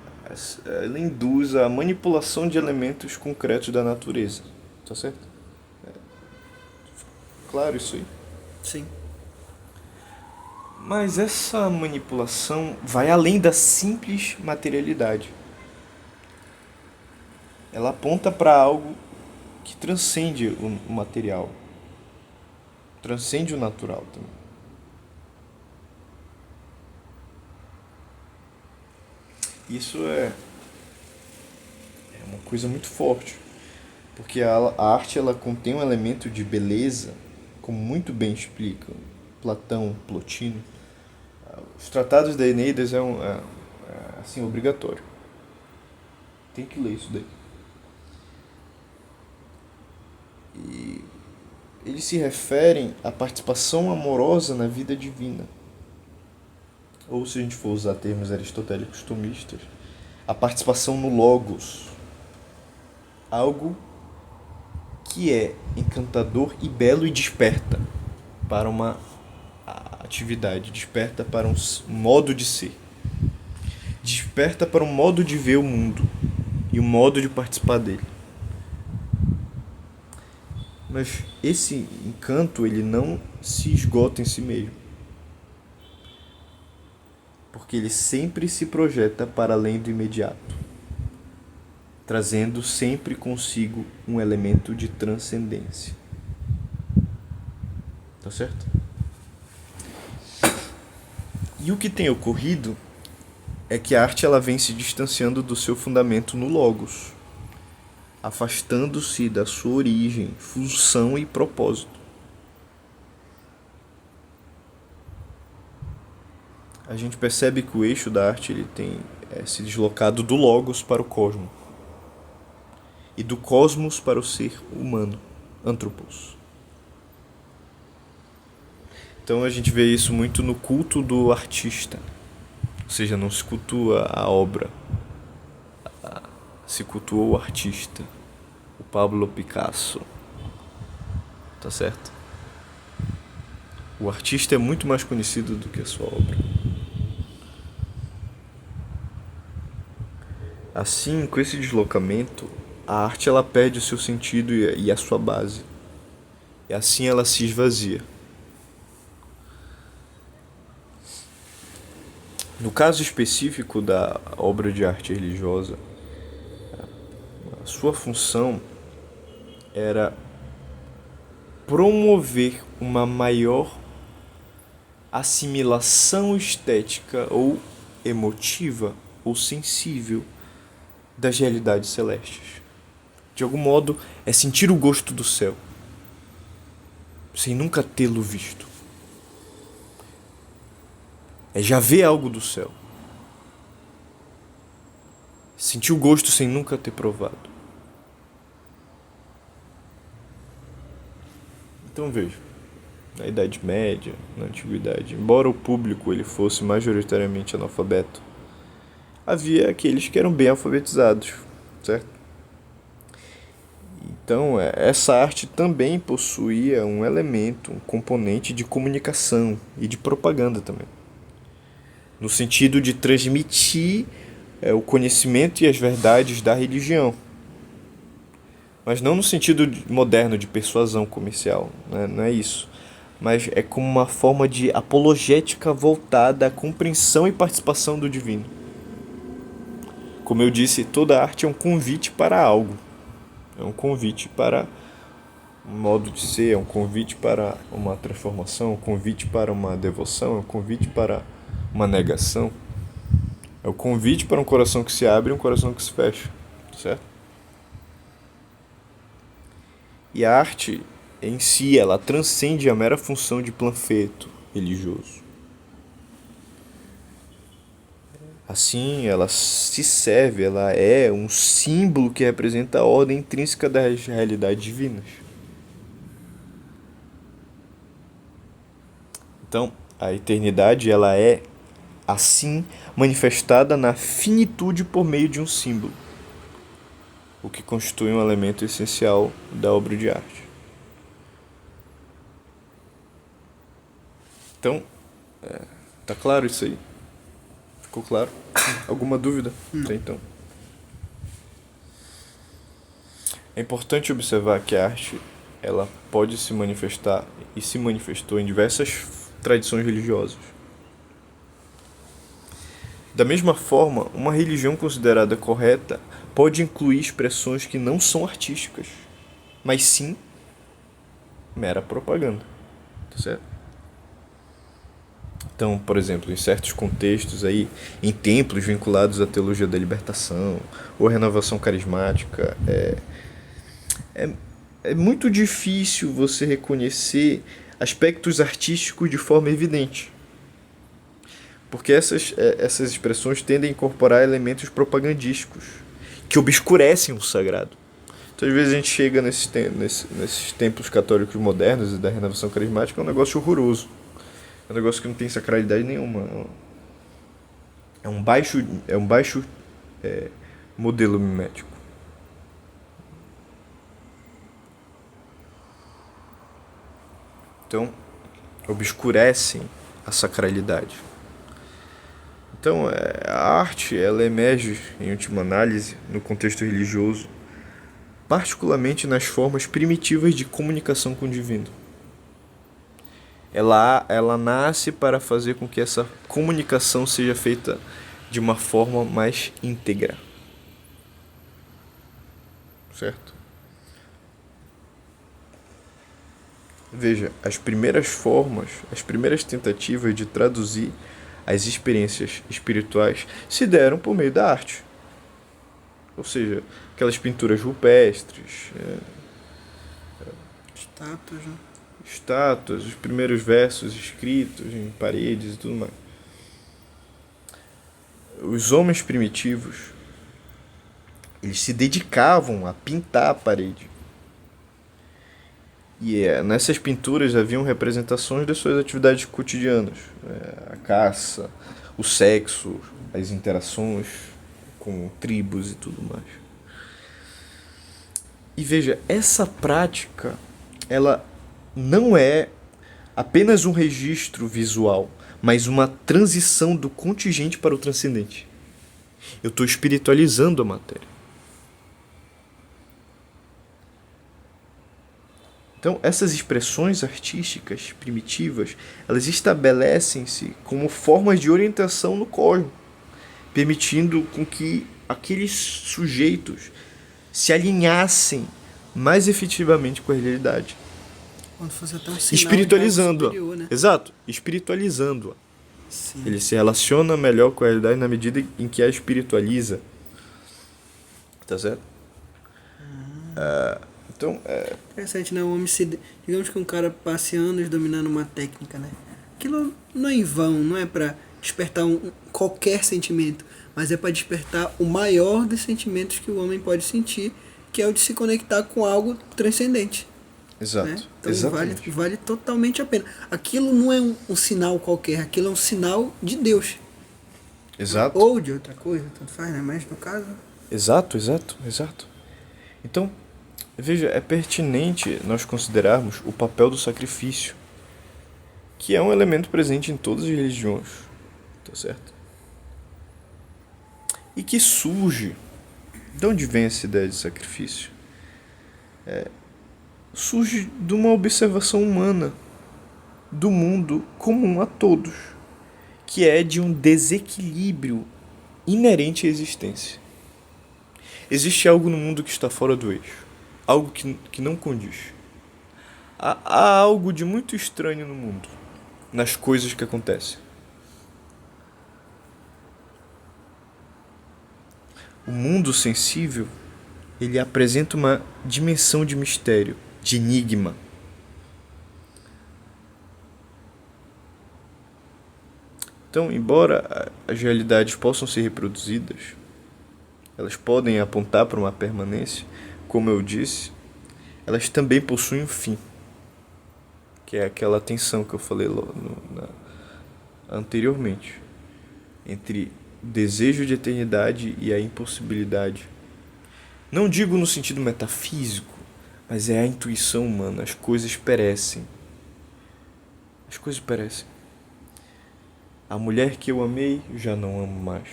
induz a manipulação de elementos concretos da natureza, tá certo? Claro isso aí. Sim. Mas essa manipulação vai além da simples materialidade. Ela aponta para algo que transcende o material, transcende o natural também. Isso é uma coisa muito forte, porque a arte ela contém um elemento de beleza, como muito bem explica Platão, Plotino. Os tratados da Eneida assim, obrigatório. Tem que ler isso daí. E eles se referem à participação amorosa na vida divina. Ou, se a gente for usar termos aristotélicos tomistas, a participação no logos. Algo que é encantador e belo e desperta para uma atividade, desperta para um modo de ser, desperta para um modo de ver o mundo e um modo de participar dele. Mas esse encanto ele não se esgota em si mesmo, porque ele sempre se projeta para além do imediato. trazendo sempre consigo um elemento de transcendência. Tá certo? E o que tem ocorrido é que a arte ela vem se distanciando do seu fundamento no logos, afastando-se da sua origem, função e propósito. A gente percebe que o eixo da arte ele tem se deslocado do logos para o cosmos e do cosmos para o ser humano, anthropos. Então a gente vê isso muito no culto do artista, ou seja, não se cultua a obra, se cultua o artista, o Pablo Picasso, tá certo? O artista é muito mais conhecido do que a sua obra. Assim, com esse deslocamento, a arte ela perde o seu sentido e a sua base. E assim ela se esvazia. No caso específico da obra de arte religiosa, a sua função era promover uma maior assimilação estética ou emotiva ou sensível das realidades celestes. De algum modo, é sentir o gosto do céu, sem nunca tê-lo visto. É já ver algo do céu. Sentir o gosto sem nunca ter provado. Então veja, na Idade Média, na Antiguidade, embora o público ele fosse majoritariamente analfabeto, havia aqueles que eram bem alfabetizados, certo? Então, essa arte também possuía um elemento, um componente de comunicação e de propaganda também. No sentido de transmitir o conhecimento e as verdades da religião. Mas não no sentido moderno de persuasão comercial, né? Não é isso. Mas é como uma forma de apologética voltada à compreensão e participação do divino. Como eu disse, toda arte é um convite para algo. É um convite para um modo de ser, é um convite para uma transformação, é um convite para uma devoção, é um convite para uma negação. É o convite para um coração que se abre e um coração que se fecha, certo? E a arte em si, ela transcende a mera função de panfleto religioso. Assim, ela se serve, ela é um símbolo que representa a ordem intrínseca das realidades divinas. Então, a eternidade, ela é, assim, manifestada na finitude por meio de um símbolo, o que constitui um elemento essencial da obra de arte. Então, tá claro isso aí? Ficou claro? Alguma dúvida? Até então. É importante observar que a arte ela pode se manifestar e se manifestou em diversas tradições religiosas. Da mesma forma, uma religião considerada correta pode incluir expressões que não são artísticas, mas sim mera propaganda. Tá certo? Então, por exemplo, em certos contextos aí, em templos vinculados à teologia da libertação ou renovação carismática, é muito difícil você reconhecer aspectos artísticos de forma evidente. Porque essas expressões tendem a incorporar elementos propagandísticos que obscurecem o sagrado. Então, às vezes a gente chega nesses templos católicos modernos e da renovação carismática, é um negócio horroroso. É um negócio que não tem sacralidade nenhuma. É um baixo modelo mimético. Então, obscurecem a sacralidade. Então, a arte ela emerge, em última análise, no contexto religioso, particularmente nas formas primitivas de comunicação com o divino. Ela nasce para fazer com que essa comunicação seja feita de uma forma mais íntegra. certo? Veja, as primeiras formas, as primeiras tentativas de traduzir as experiências espirituais se deram por meio da arte. Ou seja, aquelas pinturas rupestres, Estátuas, né? estátuas, os primeiros versos escritos em paredes e tudo mais. Os homens primitivos, eles se dedicavam a pintar a parede. E nessas pinturas haviam representações das suas atividades cotidianas. A caça, o sexo, as interações com tribos e tudo mais. E veja, essa prática, ela não é apenas um registro visual, mas uma transição do contingente para o transcendente. Eu estou espiritualizando a matéria. Então, essas expressões artísticas primitivas, elas estabelecem-se como formas de orientação no cosmos, permitindo com que aqueles sujeitos se alinhassem mais efetivamente com a realidade. Quando fosse até um sinal Espiritualizando-a. de algo superior, né? Exato, espiritualizando-a. Sim. Ele se relaciona melhor com a realidade na medida em que a espiritualiza. Tá certo? Então, Interessante, né? O homem se... Digamos que um cara passe anos dominando uma técnica, né? Aquilo não é em vão, não é para despertar qualquer sentimento, mas é para despertar o maior dos sentimentos que o homem pode sentir, que é o de se conectar com algo transcendente. exato. Né? Então Exatamente. vale totalmente a pena. Aquilo não é um sinal qualquer, aquilo é um sinal de Deus. Exato. Ou de outra coisa, tanto faz, né? Mas no caso... Exato. Então, veja, é pertinente nós considerarmos o papel do sacrifício, que é um elemento presente em todas as religiões, tá certo? E que surge, de onde vem essa ideia de sacrifício? Surge de uma observação humana do mundo comum a todos, que é de um desequilíbrio inerente à existência. Existe algo no mundo que está fora do eixo, algo que não condiz. Há algo de muito estranho no mundo, nas coisas que acontecem. O mundo sensível, ele apresenta uma dimensão de mistério, de enigma. Então, embora as realidades possam ser reproduzidas, elas podem apontar para uma permanência, como eu disse, elas também possuem um fim, que é aquela tensão que eu falei anteriormente, entre o desejo de eternidade e a impossibilidade. Não digo no sentido metafísico, mas é a intuição humana. As coisas perecem. As coisas perecem. A mulher que eu amei já não amo mais.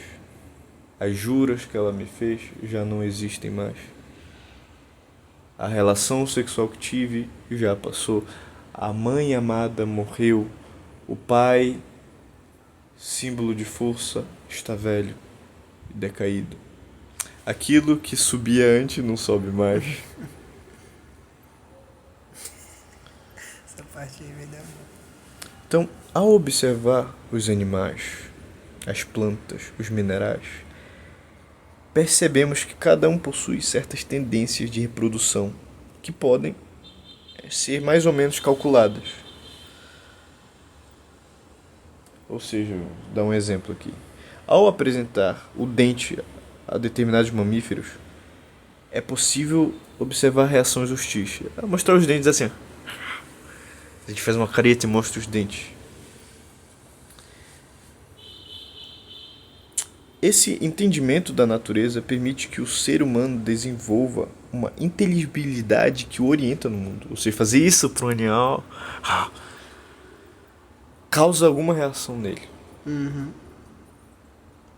As juras que ela me fez já não existem mais. A relação sexual que tive já passou. A mãe amada morreu. O pai, símbolo de força, está velho e decaído. Aquilo que subia antes não sobe mais. Essa parte aí vai dar bom. Então, ao observar os animais, as plantas, os minerais, percebemos que cada um possui certas tendências de reprodução que podem ser mais ou menos calculadas. Ou seja, vou dar um exemplo aqui. Ao apresentar o dente a determinados mamíferos, é possível observar reações hostis. Mostrar os dentes assim. A gente faz uma careta e mostra os dentes. Esse entendimento da natureza permite que o ser humano desenvolva uma inteligibilidade que o orienta no mundo. Ou seja, fazer isso para um animal causa alguma reação nele.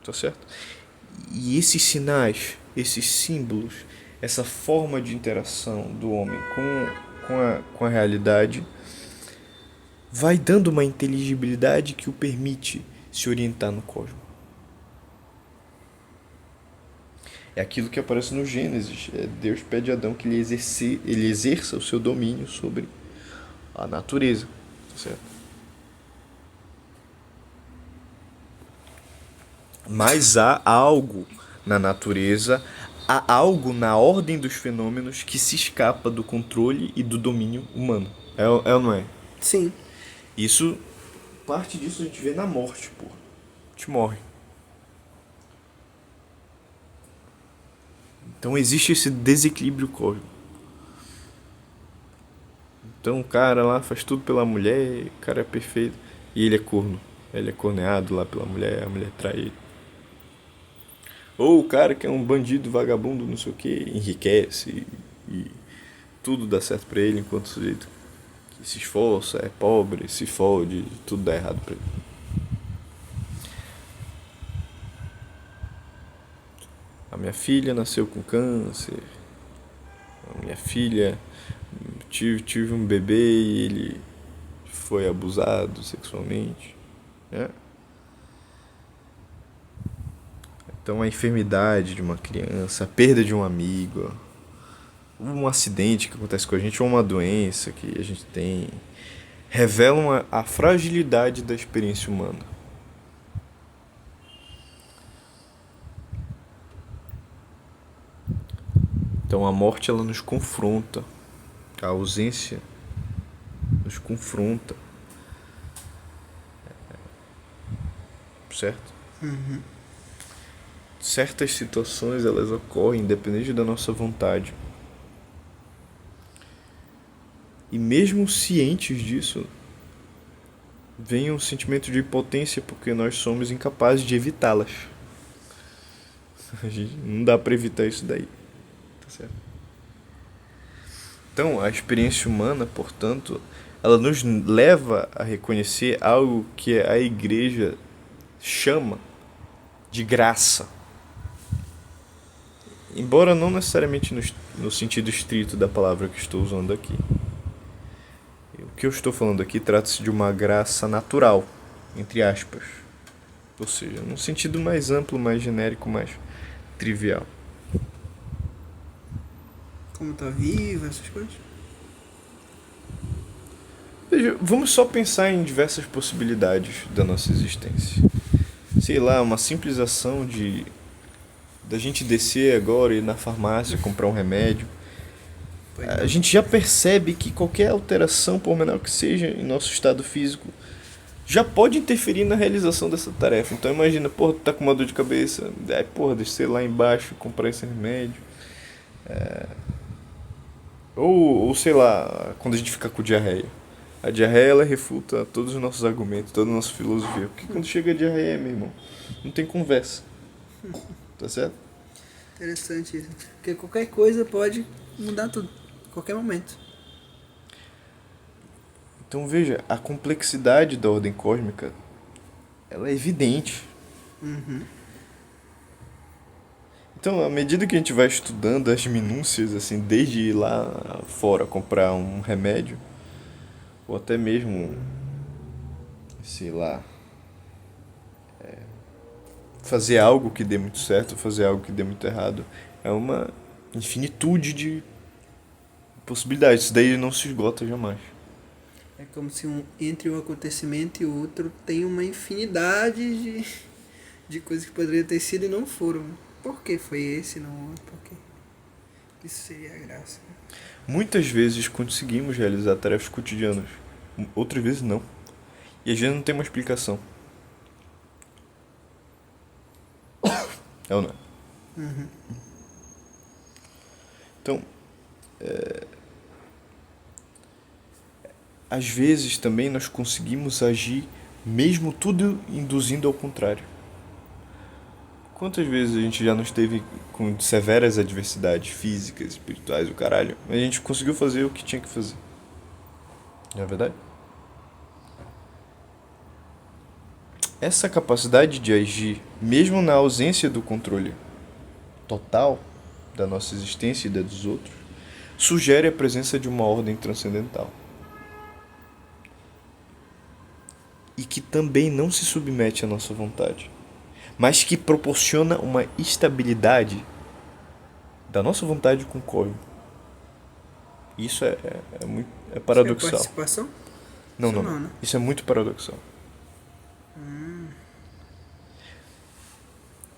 Tá certo? E esses sinais, esses símbolos, essa forma de interação do homem com a realidade vai dando uma inteligibilidade que o permite se orientar no cosmos. É aquilo que aparece no Gênesis. Deus pede a Adão que ele exerça o seu domínio sobre a natureza. Certo? Mas há algo na natureza, há algo na ordem dos fenômenos que se escapa do controle e do domínio humano. É ou não é? Sim. Isso, parte disso a gente vê na morte, pô. A gente morre. Então existe esse desequilíbrio cósmico. Então o cara lá faz tudo pela mulher, o cara é perfeito. E ele é corno. Ele é corneado lá pela mulher, a mulher trai ele. Ou o cara que é um bandido, vagabundo, não sei o que, enriquece e tudo dá certo pra ele, enquanto o sujeito que se esforça, é pobre, se fode, tudo dá errado pra ele. A minha filha nasceu com câncer, a minha filha tive um bebê e ele foi abusado sexualmente, né? Então a enfermidade de uma criança, a perda de um amigo, um acidente que acontece com a gente ou uma doença que a gente tem, revelam a fragilidade da experiência humana. Então a morte ela nos confronta, a ausência nos confronta, certo? Certas situações elas ocorrem independente da nossa vontade. E mesmo cientes disso, vem um sentimento de impotência porque nós somos incapazes de evitá-las. A gente não dá para evitar isso daí, tá certo? Então, a experiência humana, portanto, ela nos leva a reconhecer algo que a igreja chama de graça. Embora não necessariamente no sentido estrito da palavra que estou usando aqui. O que eu estou falando aqui trata-se de uma graça natural, entre aspas. Ou seja, num sentido mais amplo, mais genérico, mais trivial. Como tá vivo, essas coisas. Veja, vamos só pensar em diversas possibilidades da nossa existência. Sei lá, uma simples ação de da gente descer agora e ir na farmácia comprar um remédio. A gente já percebe que qualquer alteração, por menor que seja, em nosso estado físico, já pode interferir na realização dessa tarefa. Então imagina, porra, tu tá com uma dor de cabeça, aí porra, descer lá embaixo e comprar esse remédio. Ou sei lá, quando a gente fica com diarreia. A diarreia ela refuta todos os nossos argumentos, toda a nossa filosofia. Porque quando chega a diarreia, meu irmão, não tem conversa. Tá certo? Interessante isso. Porque qualquer coisa pode mudar tudo. A qualquer momento. Então veja, a complexidade da ordem cósmica, ela é evidente. Então, à medida que a gente vai estudando as minúcias, assim, desde ir lá fora comprar um remédio, ou até mesmo, sei lá, fazer algo que dê muito certo, fazer algo que dê muito errado, é uma infinitude de possibilidades. Isso daí não se esgota jamais. É como se entre um acontecimento e o outro tem uma infinidade de coisas que poderiam ter sido e não foram. Por que foi esse e não outro? Por quê? Isso seria a graça. Muitas vezes conseguimos realizar tarefas cotidianas, outras vezes não. E às vezes não tem uma explicação. É ou não é? Então, às vezes também nós conseguimos agir mesmo tudo induzindo ao contrário. Quantas vezes a gente já não esteve com severas adversidades físicas, espirituais, o caralho, mas a gente conseguiu fazer o que tinha que fazer. Não é verdade? Essa capacidade de agir, mesmo na ausência do controle total da nossa existência e da dos outros, sugere a presença de uma ordem transcendental. E que também não se submete à nossa vontade, mas que proporciona uma estabilidade da nossa vontade com o código. Isso é muito Isso é paradoxal. participação? Não, Isso não, não, não. né? Isso é muito paradoxal.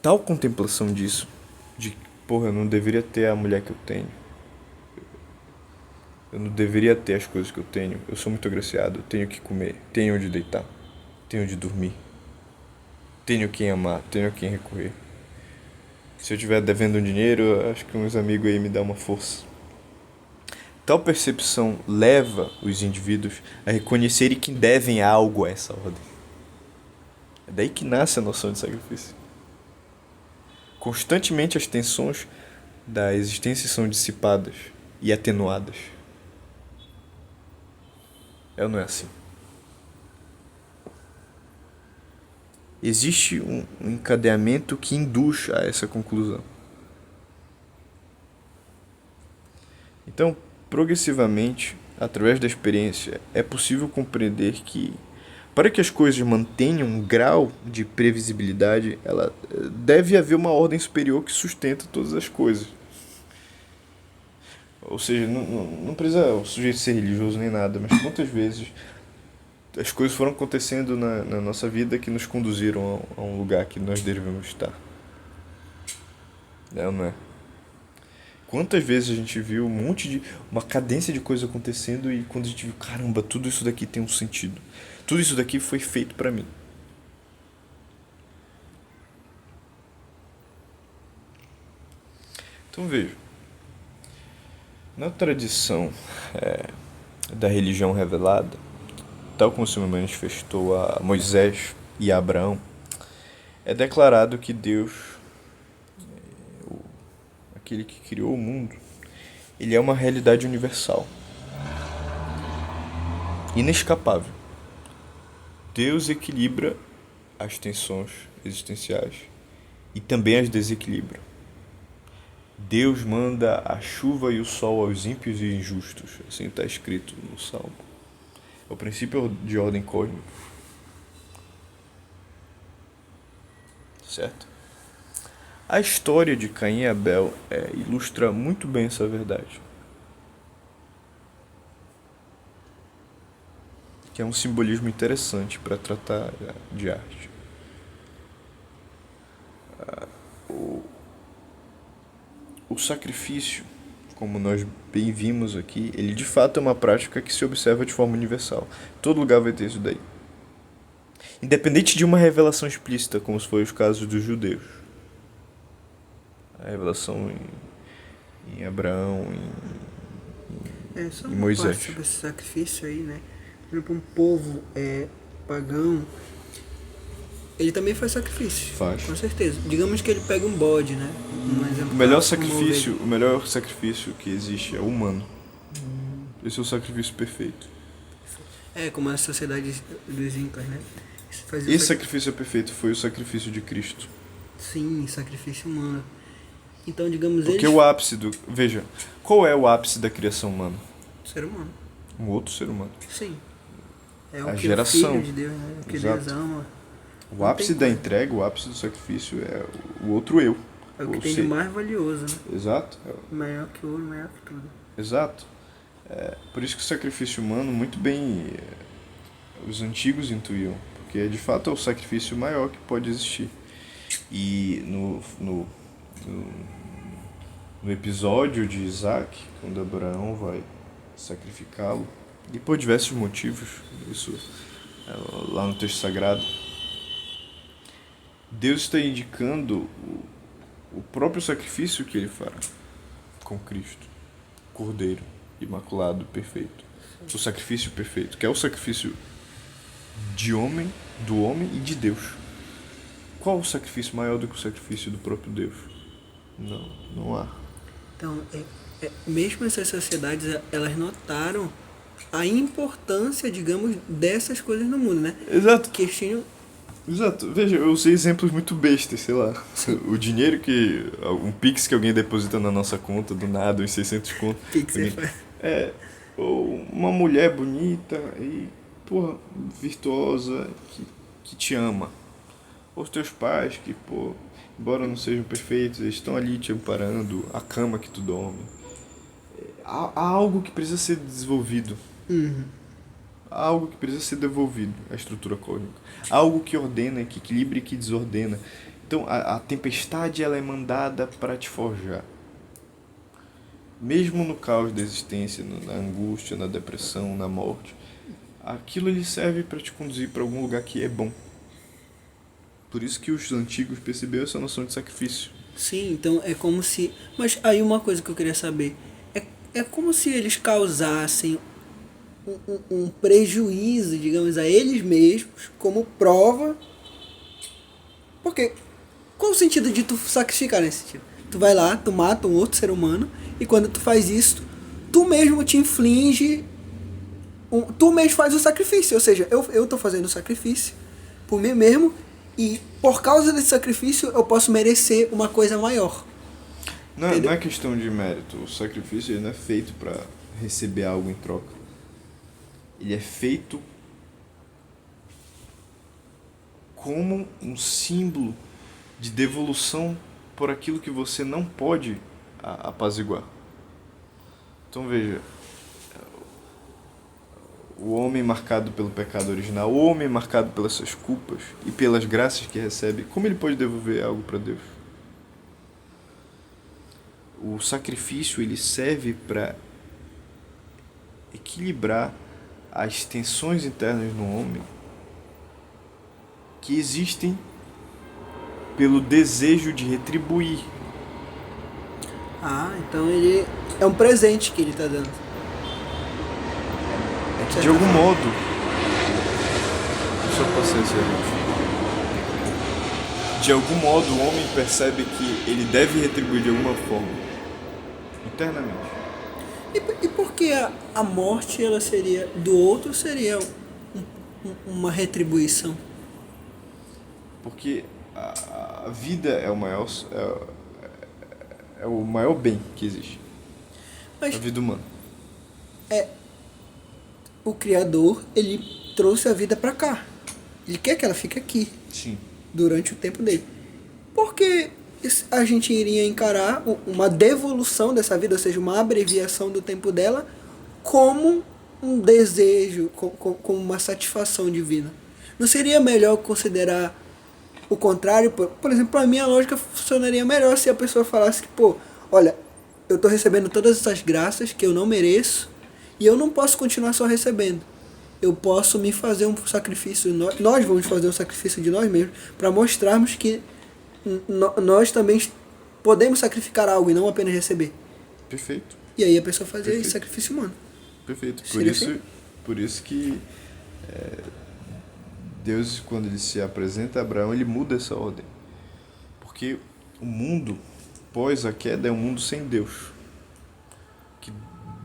Tal contemplação disso, de, porra, eu não deveria ter a mulher que eu tenho. Eu não deveria ter as coisas que eu tenho. Eu sou muito agraciado. Eu tenho o que comer, tenho onde deitar, tenho onde dormir, tenho quem amar, tenho a quem recorrer. Se eu estiver devendo um dinheiro, eu acho que uns amigos aí me dão uma força. Tal percepção leva os indivíduos a reconhecerem que devem algo a essa ordem. É daí que nasce a noção de sacrifício. Constantemente as tensões da existência são dissipadas e atenuadas. É ou não é assim? Existe um encadeamento que induz a essa conclusão. Então, progressivamente, através da experiência, é possível compreender que, para que as coisas mantenham um grau de previsibilidade, deve haver uma ordem superior que sustenta todas as coisas. Ou seja, não precisa o sujeito ser religioso nem nada, mas quantas vezes as coisas foram acontecendo na nossa vida que nos conduziram a um lugar que nós devemos estar? É ou não é? Quantas vezes a gente viu uma cadência de coisas acontecendo e quando a gente viu, caramba, tudo isso daqui tem um sentido. Tudo isso daqui foi feito pra mim. Então veja, na tradição da religião revelada, tal como se manifestou a Moisés e a Abraão, é declarado que Deus, aquele que criou o mundo, ele é uma realidade universal, inescapável. Deus equilibra as tensões existenciais e também as desequilibra. Deus manda a chuva e o sol aos ímpios e injustos, assim está escrito no Salmo. É o princípio de ordem cósmica. Certo? A história de Caim e Abel ilustra muito bem essa verdade. Que é um simbolismo interessante para tratar de arte. O sacrifício, como nós bem vimos aqui, ele de fato é uma prática que se observa de forma universal. Todo lugar vai ter isso daí. Independente de uma revelação explícita, como foi os casos dos judeus. A revelação em Abraão, Só em uma Moisés. parte sobre esse sacrifício aí, né? Por exemplo, um povo pagão, ele também faz sacrifício. Faz. Com certeza. Digamos que ele pega um bode, né? Um exemplo O melhor clássico, uma ovelha. o melhor sacrifício que existe é o humano. Esse é o sacrifício perfeito. Como a sociedade dos Incas, né? Esse sacrifício perfeito foi o sacrifício de Cristo. Sim, sacrifício humano. Então, digamos, Porque o ápice do... Veja, qual é o ápice da criação humana? ser humano. Um outro ser humano. Sim. É o A que geração. o filho de Deus, né? O que Exato. Deus ama. O ápice da entrega, o ápice do sacrifício é o outro eu. É o que tem de mais valioso, né? Exato. Maior que ouro, maior que tudo. Exato. Por isso que o sacrifício humano, muito bem, os antigos intuíam. Porque de fato é o sacrifício maior que pode existir. E no episódio de Isaac, quando Abraão vai sacrificá-lo, e por diversos motivos, isso lá no texto sagrado, Deus está indicando o próprio sacrifício que ele fará com Cristo, Cordeiro, imaculado, perfeito. O sacrifício perfeito, que é o sacrifício do homem e de Deus. Qual o sacrifício maior do que o sacrifício do próprio Deus? Não há. Então, mesmo essas sociedades, elas notaram a importância, digamos, dessas coisas no mundo, né? Exato. Questionam. Exato. Veja, eu usei exemplos muito bestas, sei lá. O dinheiro um Pix que alguém deposita na nossa conta, do nada, uns 600 conto. Pix faz. Ou uma mulher bonita e, porra, virtuosa, que te ama. Os teus pais, que, pô, embora não sejam perfeitos, eles estão ali te amparando, a cama que tu dorme. Há algo que precisa ser desenvolvido. Uhum. Há algo que precisa ser devolvido à estrutura cósmica. Há algo que ordena, que equilibra e que desordena. Então, a tempestade ela é mandada para te forjar. Mesmo no caos da existência, na angústia, na depressão, na morte, aquilo ele serve para te conduzir para algum lugar que é bom. Por isso que os antigos perceberam essa noção de sacrifício. Sim, então é como se. Mas aí uma coisa que eu queria saber. É como se eles causassem um prejuízo, digamos, a eles mesmos, como prova. Porque qual o sentido de tu sacrificar nesse sentido? Tu vai lá, tu mata um outro ser humano, e quando tu faz isso, tu mesmo te inflige. Tu mesmo faz o sacrifício. Ou seja, eu tô fazendo o sacrifício por mim mesmo, e por causa desse sacrifício eu posso merecer uma coisa maior. Não é questão de mérito. O sacrifício ele não é feito para receber algo em troca. Ele é feito como um símbolo de devolução por aquilo que você não pode apaziguar. Então veja, o homem marcado pelo pecado original, o homem marcado pelas suas culpas e pelas graças que recebe, como ele pode devolver algo para Deus? O sacrifício ele serve para equilibrar as tensões internas no homem que existem pelo desejo de retribuir. Ah, então ele é um presente que ele tá dando. É que de algum modo, deixa eu passar esse aí. De algum modo o homem percebe que ele deve retribuir de alguma forma, internamente. E por que a morte ela seria do outro seria uma retribuição? Porque a vida é o maior bem que existe. Mas A vida humana. o Criador, ele trouxe a vida pra cá. Ele quer que ela fique aqui Sim. durante o tempo dele. Por que a gente iria encarar uma devolução dessa vida, ou seja, uma abreviação do tempo dela, como um desejo, como uma satisfação divina? Não seria melhor considerar o contrário? Por exemplo, para mim a lógica funcionaria melhor se a pessoa falasse que, pô, olha, eu estou recebendo todas essas graças que eu não mereço e eu não posso continuar só recebendo. Eu posso me fazer um sacrifício, nós vamos fazer um sacrifício de nós mesmos para mostrarmos que nós também podemos sacrificar algo e não apenas receber. Perfeito. E aí a pessoa fazia esse Perfeito. sacrifício humano. Perfeito. Seria assim? Por isso que Deus, quando ele se apresenta a Abraão, ele muda essa ordem. Porque o mundo, pós a queda, é um mundo sem Deus. Que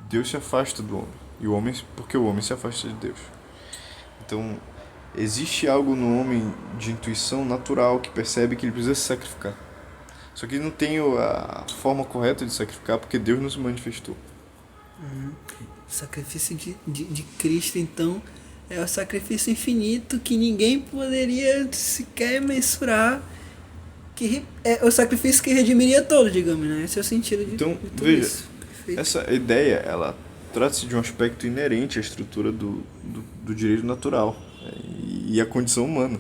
Deus se afasta do homem. E o homem, porque o homem se afasta de Deus. Então, existe algo no homem de intuição natural que percebe que ele precisa se sacrificar. Só que ele não tem a forma correta de sacrificar porque Deus não se manifestou. O sacrifício de Cristo, então, é o sacrifício infinito que ninguém poderia sequer mensurar. Que é o sacrifício que redimiria todo, digamos, né? Esse é o sentido de, Então, de tudo veja, isso. Perfeito. essa ideia, ela trata-se de um aspecto inerente à estrutura do direito natural e à condição humana.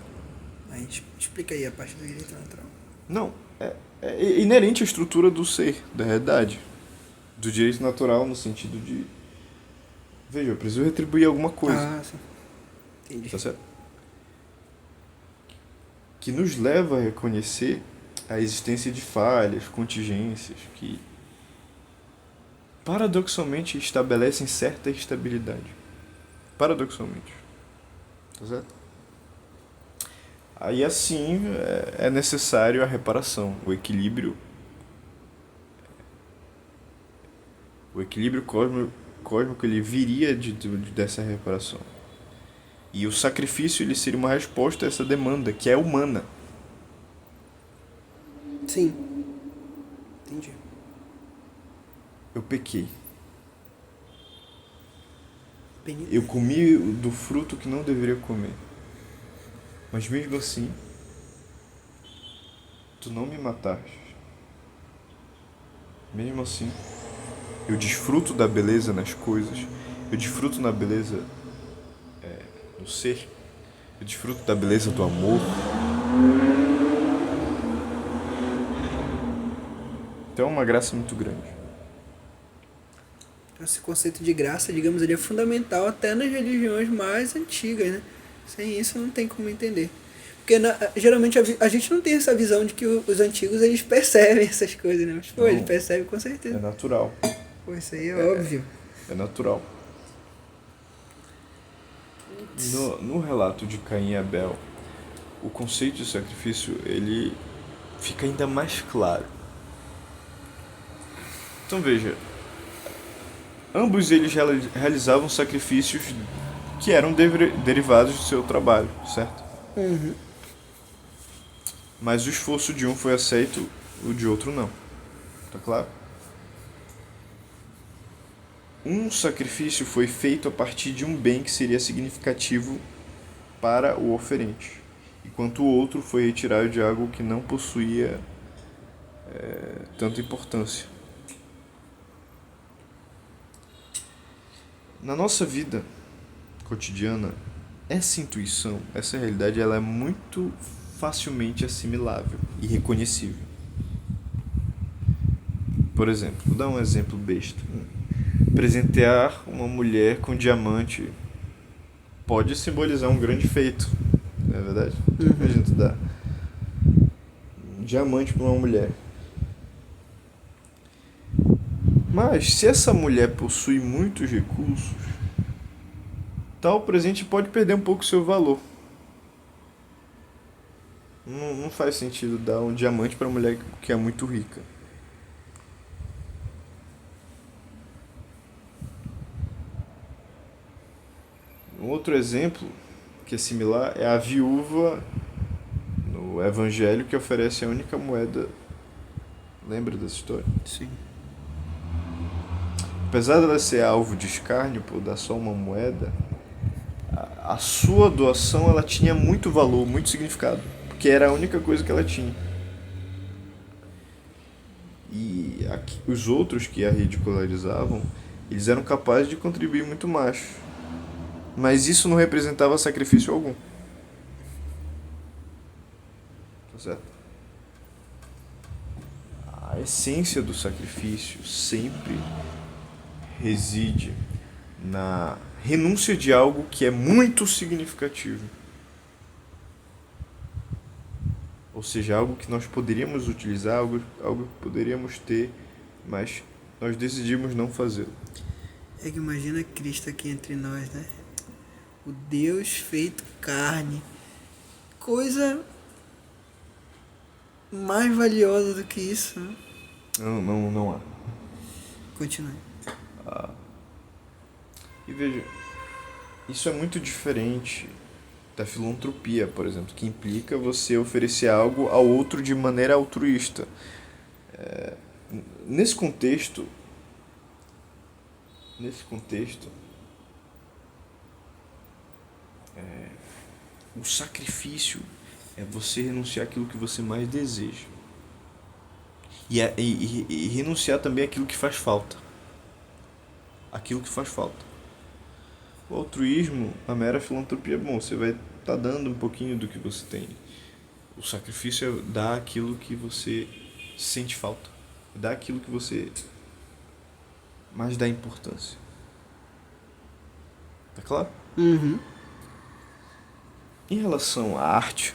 A gente explica aí a parte do direito natural. Não, é inerente à estrutura do ser, da realidade. Do direito natural no sentido de... Veja, eu preciso retribuir alguma coisa. Ah, sim. Entendi. Tá certo? Que nos leva a reconhecer a existência de falhas, contingências, que paradoxalmente estabelecem certa estabilidade. Paradoxalmente. Tá certo? Aí assim é necessário a reparação, o equilíbrio. O equilíbrio cósmico ele viria dessa reparação. E o sacrifício ele seria uma resposta a essa demanda, que é humana. Sim. Entendi. Eu pequei. Bem, Eu comi do fruto que não deveria comer. Mas mesmo assim, tu não me mataste. Mesmo assim, eu desfruto da beleza nas coisas, eu desfruto na beleza no ser, eu desfruto da beleza do amor. Então é uma graça muito grande. Esse conceito de graça, digamos, ele é fundamental até nas religiões mais antigas, né? Sem isso não tem como entender. Porque geralmente a gente não tem essa visão de que os antigos eles percebem essas coisas, né? Mas pô, eles Não, percebem com é certeza. natural. Pô, isso aí é óbvio. É natural. No relato de Caim e Abel, o conceito de sacrifício ele fica ainda mais claro. Então veja, ambos eles realizavam sacrifícios que eram derivados do seu trabalho, certo? Uhum. Mas o esforço de um foi aceito, o de outro não. Tá claro? Um sacrifício foi feito a partir de um bem que seria significativo para o oferente, enquanto o outro foi retirado de algo que não possuía tanta importância. Na nossa vida cotidiana, essa intuição, essa realidade, ela é muito facilmente assimilável e reconhecível. Por exemplo, vou dar um exemplo besta. Presentear uma mulher com diamante pode simbolizar um grande feito, não é verdade? Imagina tu dar um diamante para uma mulher. Mas se essa mulher possui muitos recursos, tal presente pode perder um pouco seu valor. Não faz sentido dar um diamante para uma mulher que é muito rica. Um outro exemplo que é similar é a viúva no Evangelho que oferece a única moeda. Lembra dessa história? Sim. Apesar dela ser alvo de escárnio por dar só uma moeda, a sua doação ela tinha muito valor, muito significado, porque era a única coisa que ela tinha. E os outros que a ridicularizavam, eles eram capazes de contribuir muito mais. Mas isso não representava sacrifício algum. Tá certo? A essência do sacrifício sempre reside na renúncia de algo que é muito significativo. Ou seja, algo que nós poderíamos utilizar, algo que poderíamos ter, mas nós decidimos não fazê-lo. É que imagina Cristo aqui entre nós, né? O Deus feito carne. Coisa mais valiosa do que isso, né? Não há. Continue. E veja, isso é muito diferente da filantropia, por exemplo, que implica você oferecer algo ao outro de maneira altruísta. Nesse contexto, o sacrifício é você renunciar àquilo que você mais deseja. E renunciar também àquilo que faz falta. Aquilo que faz falta. O altruísmo, a mera filantropia, bom, você vai estar dando um pouquinho do que você tem. O sacrifício é dar aquilo que você sente falta. Dar aquilo que você mais dá importância. Tá claro? Uhum. Em relação à arte,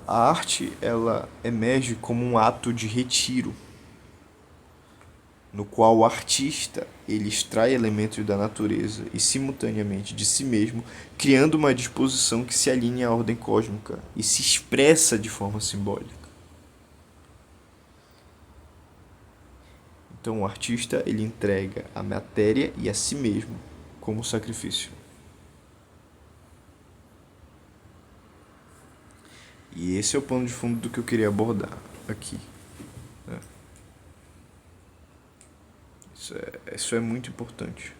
a arte ela emerge como um ato de retiro, no qual o artista ele extrai elementos da natureza e simultaneamente de si mesmo, criando uma disposição que se alinha à ordem cósmica e se expressa de forma simbólica. Então o artista ele entrega a matéria e a si mesmo como sacrifício. E esse é o pano de fundo do que eu queria abordar aqui. Né? Isso é muito importante.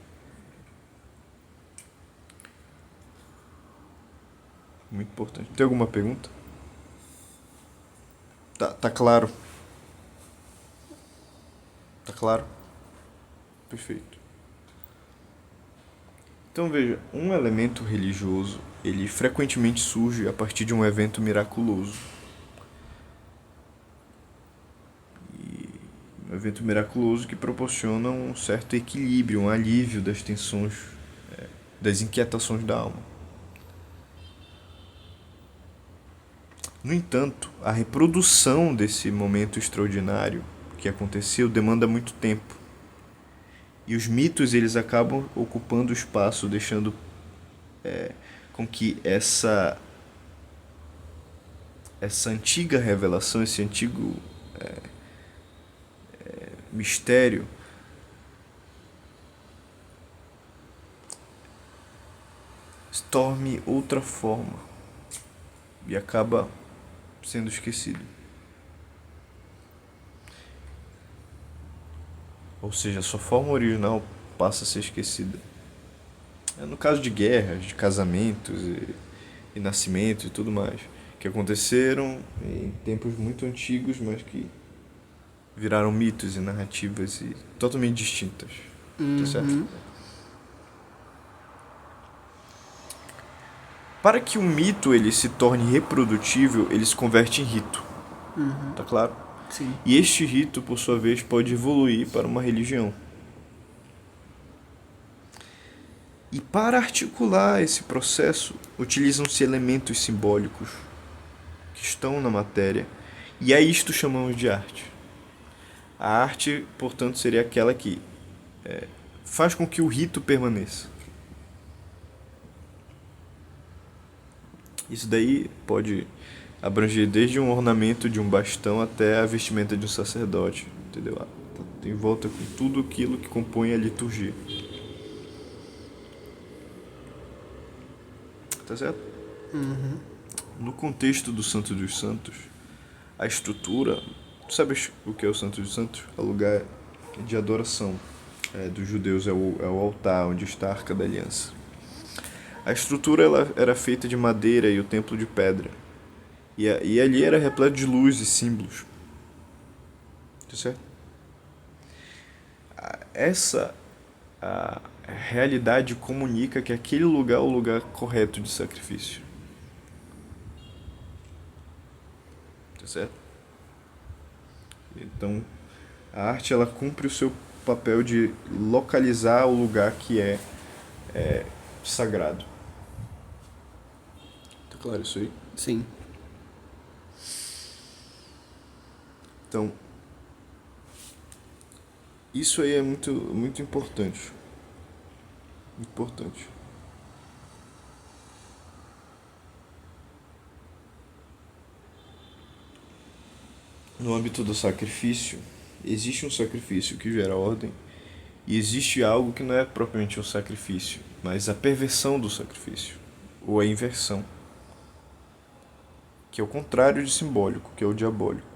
Muito importante. Tem alguma pergunta? Tá claro. Tá claro? Perfeito. Então veja, um elemento religioso, ele frequentemente surge a partir de um evento miraculoso. Um evento miraculoso que proporciona um certo equilíbrio, um alívio das tensões, das inquietações da alma. No entanto, a reprodução desse momento extraordinário que aconteceu demanda muito tempo. E os mitos eles acabam ocupando o espaço, deixando com que essa antiga revelação, esse antigo mistério se torne outra forma e acaba sendo esquecido. Ou seja, a sua forma original passa a ser esquecida. No caso de guerras, de casamentos e nascimentos e tudo mais, que aconteceram em tempos muito antigos, mas que viraram mitos e narrativas totalmente distintas. Tá certo? Para que um mito ele se torne reprodutível, ele se converte em rito. Tá claro? Sim. E este rito, por sua vez, pode evoluir para uma religião. E para articular esse processo, utilizam-se elementos simbólicos que estão na matéria, e a isto chamamos de arte. A arte, portanto, seria aquela que faz com que o rito permaneça. Isso daí pode abranger desde um ornamento de um bastão até a vestimenta de um sacerdote, entendeu? Tem volta com tudo aquilo que compõe a liturgia. Tá certo? No contexto do Santo dos Santos, a estrutura... Tu sabes o que é o Santo dos Santos? É o lugar de adoração dos judeus, é o altar onde está a Arca da Aliança. A estrutura ela era feita de madeira e o templo de pedra. E ali era repleto de luz e símbolos. Tá certo? Essa a realidade comunica que aquele lugar é o lugar correto de sacrifício. Tá certo? Então, a arte ela cumpre o seu papel de localizar o lugar que é sagrado. Tá claro isso aí? Sim. Então, isso aí é muito, muito importante. Importante. No âmbito do sacrifício, existe um sacrifício que gera ordem e existe algo que não é propriamente um sacrifício, mas a perversão do sacrifício, ou a inversão, que é o contrário de simbólico, que é o diabólico.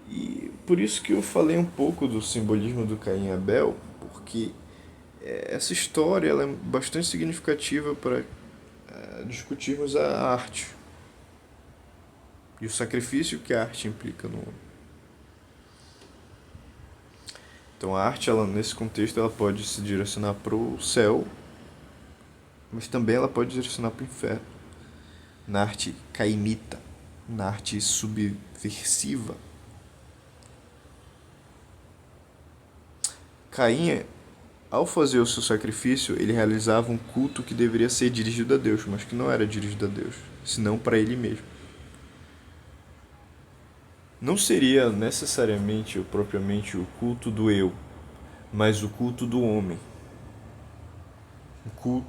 E por isso que eu falei um pouco do simbolismo do Caim e Abel, porque essa história ela é bastante significativa para discutirmos a arte e o sacrifício que a arte implica no homem. Então a arte, ela, nesse contexto, ela pode se direcionar para o céu, mas também ela pode direcionar para o inferno. Na arte caimita, na arte subversiva. Caim, ao fazer o seu sacrifício, ele realizava um culto que deveria ser dirigido a Deus, mas que não era dirigido a Deus, senão para ele mesmo. Não seria necessariamente ou propriamente o culto do eu, mas o culto do homem.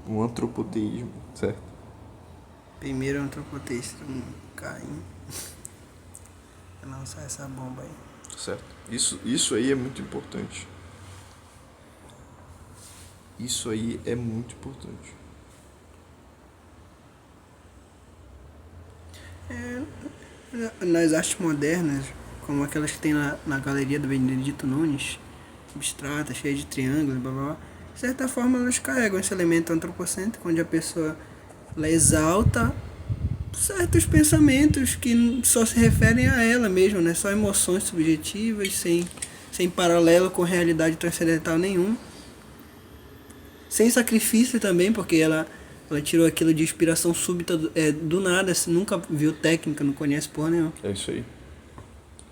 Um antropoteísmo, certo? Primeiro antropoteísta, Caim. Lançar essa bomba aí. Certo? Isso aí é muito importante. Isso aí é muito importante. Nas artes modernas, como aquelas que tem na galeria do Benedito Nunes, abstrata, cheia de triângulos, blá blá blá, de certa forma elas carregam esse elemento antropocêntrico, onde a pessoa ela exalta certos pensamentos que só se referem a ela mesmo, né? Só emoções subjetivas, sem paralelo com realidade transcendental nenhum. Sem sacrifício também, porque ela tirou aquilo de inspiração súbita do nada, assim, nunca viu técnica, não conhece porra nenhuma. É isso aí.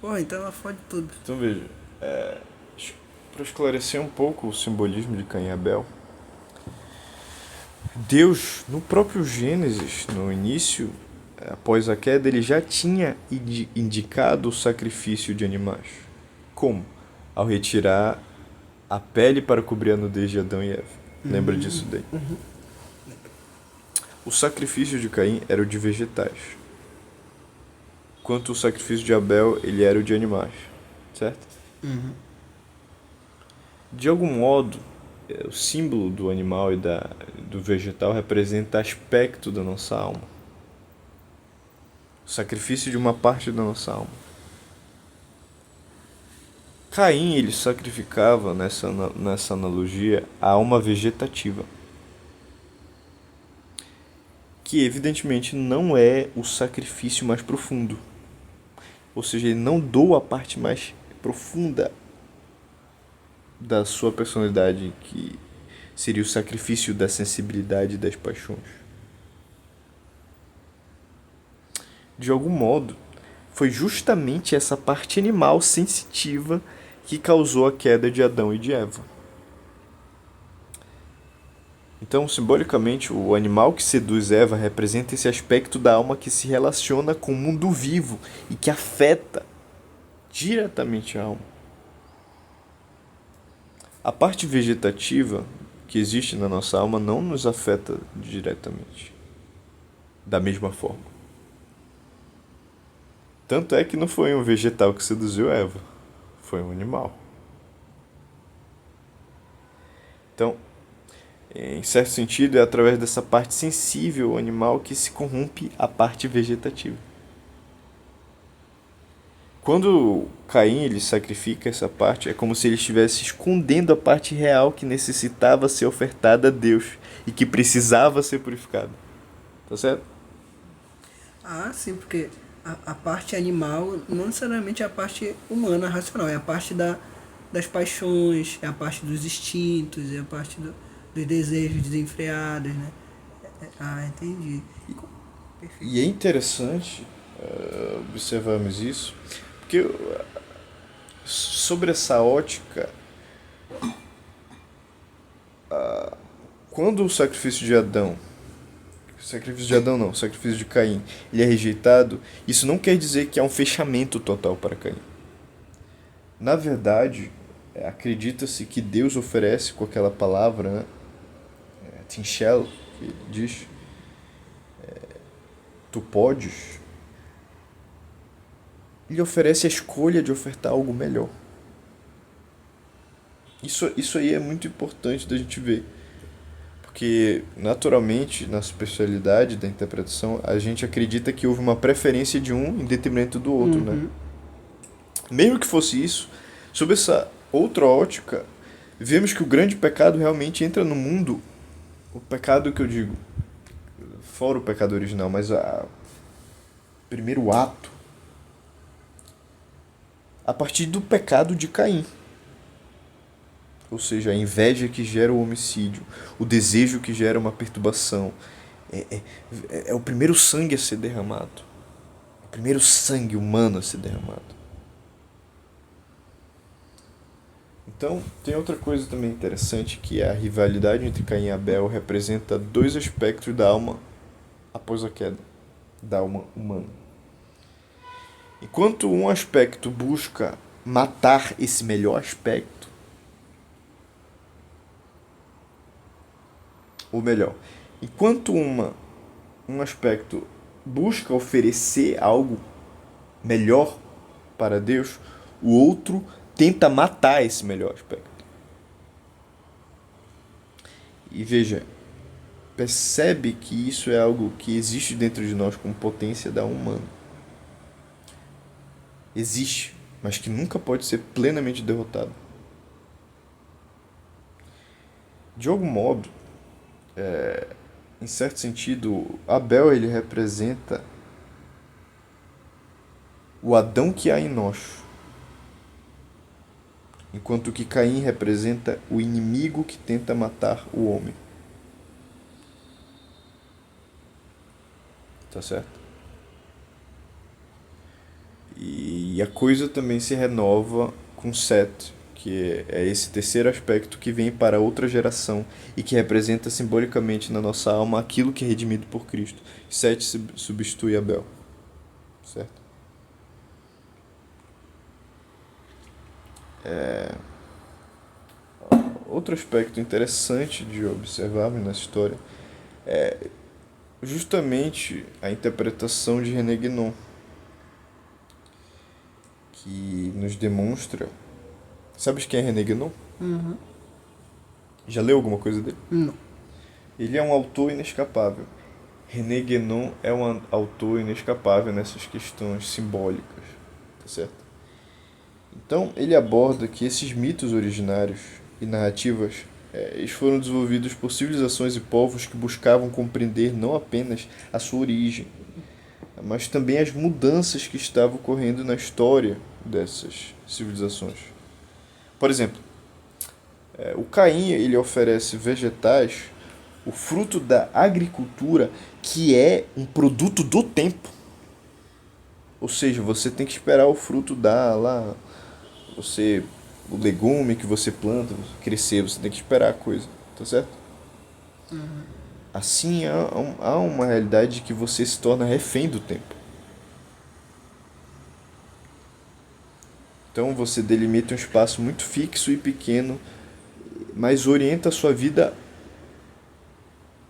Porra, então ela fode tudo. Então veja, para esclarecer um pouco o simbolismo de Caim e Abel, Deus, no próprio Gênesis, no início, após a queda, ele já tinha indicado o sacrifício de animais. Como? Ao retirar a pele para cobrir a nudez de Adão e Eva. Lembra disso daí? O sacrifício de Caim era o de vegetais, enquanto o sacrifício de Abel ele era o de animais, certo? De algum modo, o símbolo do animal e do vegetal representa aspecto da nossa alma. O sacrifício de uma parte da nossa alma. Caim ele sacrificava, nessa analogia, a alma vegetativa. Que evidentemente não é o sacrifício mais profundo. Ou seja, ele não doa a parte mais profunda da sua personalidade, que seria o sacrifício da sensibilidade e das paixões. De algum modo, foi justamente essa parte animal sensitiva que causou a queda de Adão e de Eva. Então, simbolicamente, o animal que seduz Eva representa esse aspecto da alma que se relaciona com o mundo vivo e que afeta diretamente a alma. A parte vegetativa que existe na nossa alma não nos afeta diretamente, da mesma forma. Tanto é que não foi um vegetal que seduziu Eva, foi um animal. Então, em certo sentido, é através dessa parte sensível animal que se corrompe a parte vegetativa. Quando Caim ele sacrifica essa parte, é como se ele estivesse escondendo a parte real que necessitava ser ofertada a Deus e que precisava ser purificada. Tá certo? Ah, sim, porque a parte animal não necessariamente é a parte humana, racional, é a parte das paixões, é a parte dos instintos, é a parte dos desejos desenfreados, né? Entendi. Perfeito. E é interessante observarmos isso, porque sobre essa ótica, quando o sacrifício de Adão, o sacrifício de Caim, ele é rejeitado, isso não quer dizer que há um fechamento total para Caim. Na verdade, acredita-se que Deus oferece com aquela palavra, né, Tinshel, que diz, tu podes, ele oferece a escolha de ofertar algo melhor. Isso aí é muito importante da gente ver. Porque, naturalmente, na superficialidade da interpretação, a gente acredita que houve uma preferência de um em detrimento do outro, né? Mesmo que fosse isso, sob essa outra ótica, vemos que o grande pecado realmente entra no mundo, o pecado que eu digo, fora o pecado original, mas o primeiro ato, a partir do pecado de Caim. Ou seja, a inveja que gera o homicídio, o desejo que gera uma perturbação. É o primeiro sangue a ser derramado. O primeiro sangue humano a ser derramado. Então, tem outra coisa também interessante, que a rivalidade entre Caim e Abel representa dois aspectos da alma após a queda, da alma humana. Enquanto um aspecto busca matar esse melhor aspecto, ou melhor, enquanto um aspecto busca oferecer algo melhor para Deus, o outro tenta matar esse melhor aspecto. E veja, percebe que isso é algo que existe dentro de nós como potência da alma humana. Existe, mas que nunca pode ser plenamente derrotado. De algum modo, em certo sentido, Abel ele representa o Adão que há em nós, enquanto que Caim representa o inimigo que tenta matar o homem. Tá certo? E a coisa também se renova com Sete, que é esse terceiro aspecto que vem para outra geração e que representa simbolicamente na nossa alma aquilo que é redimido por Cristo. Sete substitui Abel, certo? Outro aspecto interessante de observarmos nessa história é justamente a interpretação de René Guénon, que nos demonstra. Sabes quem é René Guénon? Uhum. Já leu alguma coisa dele? Não. Ele é um autor inescapável. René Guénon é um autor inescapável nessas questões simbólicas, tá certo? Então, ele aborda que esses mitos originários e narrativas eles foram desenvolvidos por civilizações e povos que buscavam compreender não apenas a sua origem, mas também as mudanças que estavam ocorrendo na história dessas civilizações. Por exemplo, o Caim ele oferece vegetais, o fruto da agricultura, que é um produto do tempo. Ou seja, você tem que esperar o fruto dar lá, o legume que você planta crescer, você tem que esperar a coisa, tá certo? Assim há uma realidade que você se torna refém do tempo. Então você delimita um espaço muito fixo e pequeno, mas orienta a sua vida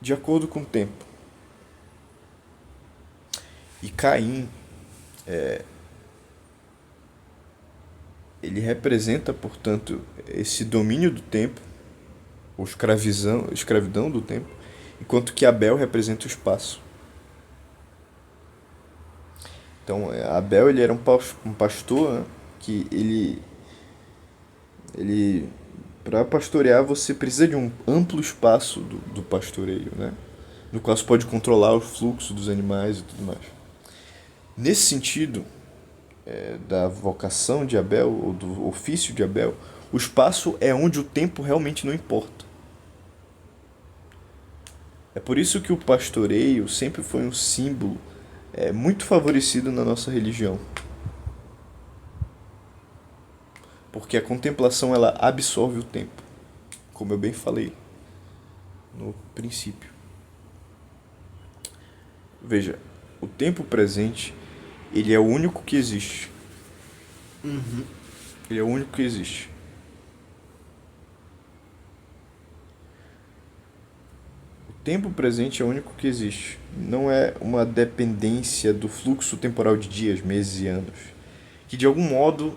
de acordo com o tempo. E Caim, ele representa, portanto, esse domínio do tempo, ou escravidão do tempo, enquanto que Abel representa o espaço. Então, Abel ele era um pastor, né, que ele para pastorear você precisa de um amplo espaço do pastoreio, né? No qual você pode controlar o fluxo dos animais e tudo mais. Nesse sentido, da vocação de Abel, ou do ofício de Abel, o espaço é onde o tempo realmente não importa. É por isso que o pastoreio sempre foi um símbolo muito favorecido na nossa religião. Porque a contemplação ela absorve o tempo, como eu bem falei no princípio. Veja, o tempo presente, ele é o único que existe. Ele é o único que existe. O tempo presente é o único que existe. Não é uma dependência do fluxo temporal de dias, meses e anos. Que de algum modo,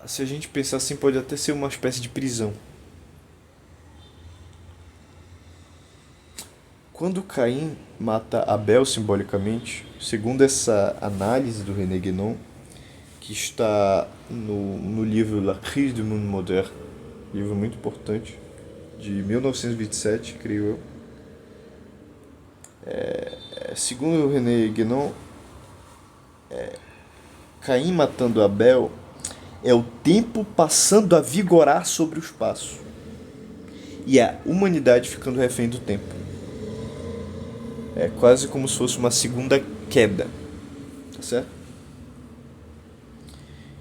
se a gente pensar assim, pode até ser uma espécie de prisão. Quando Caim mata Abel simbolicamente, segundo essa análise do René Guénon, que está no livro La Crise du Monde Moderne, livro muito importante, de 1927, creio eu. Segundo o René Guénon, Caim matando Abel é o tempo passando a vigorar sobre o espaço e a humanidade ficando refém do tempo. É quase como se fosse uma segunda queda, tá certo?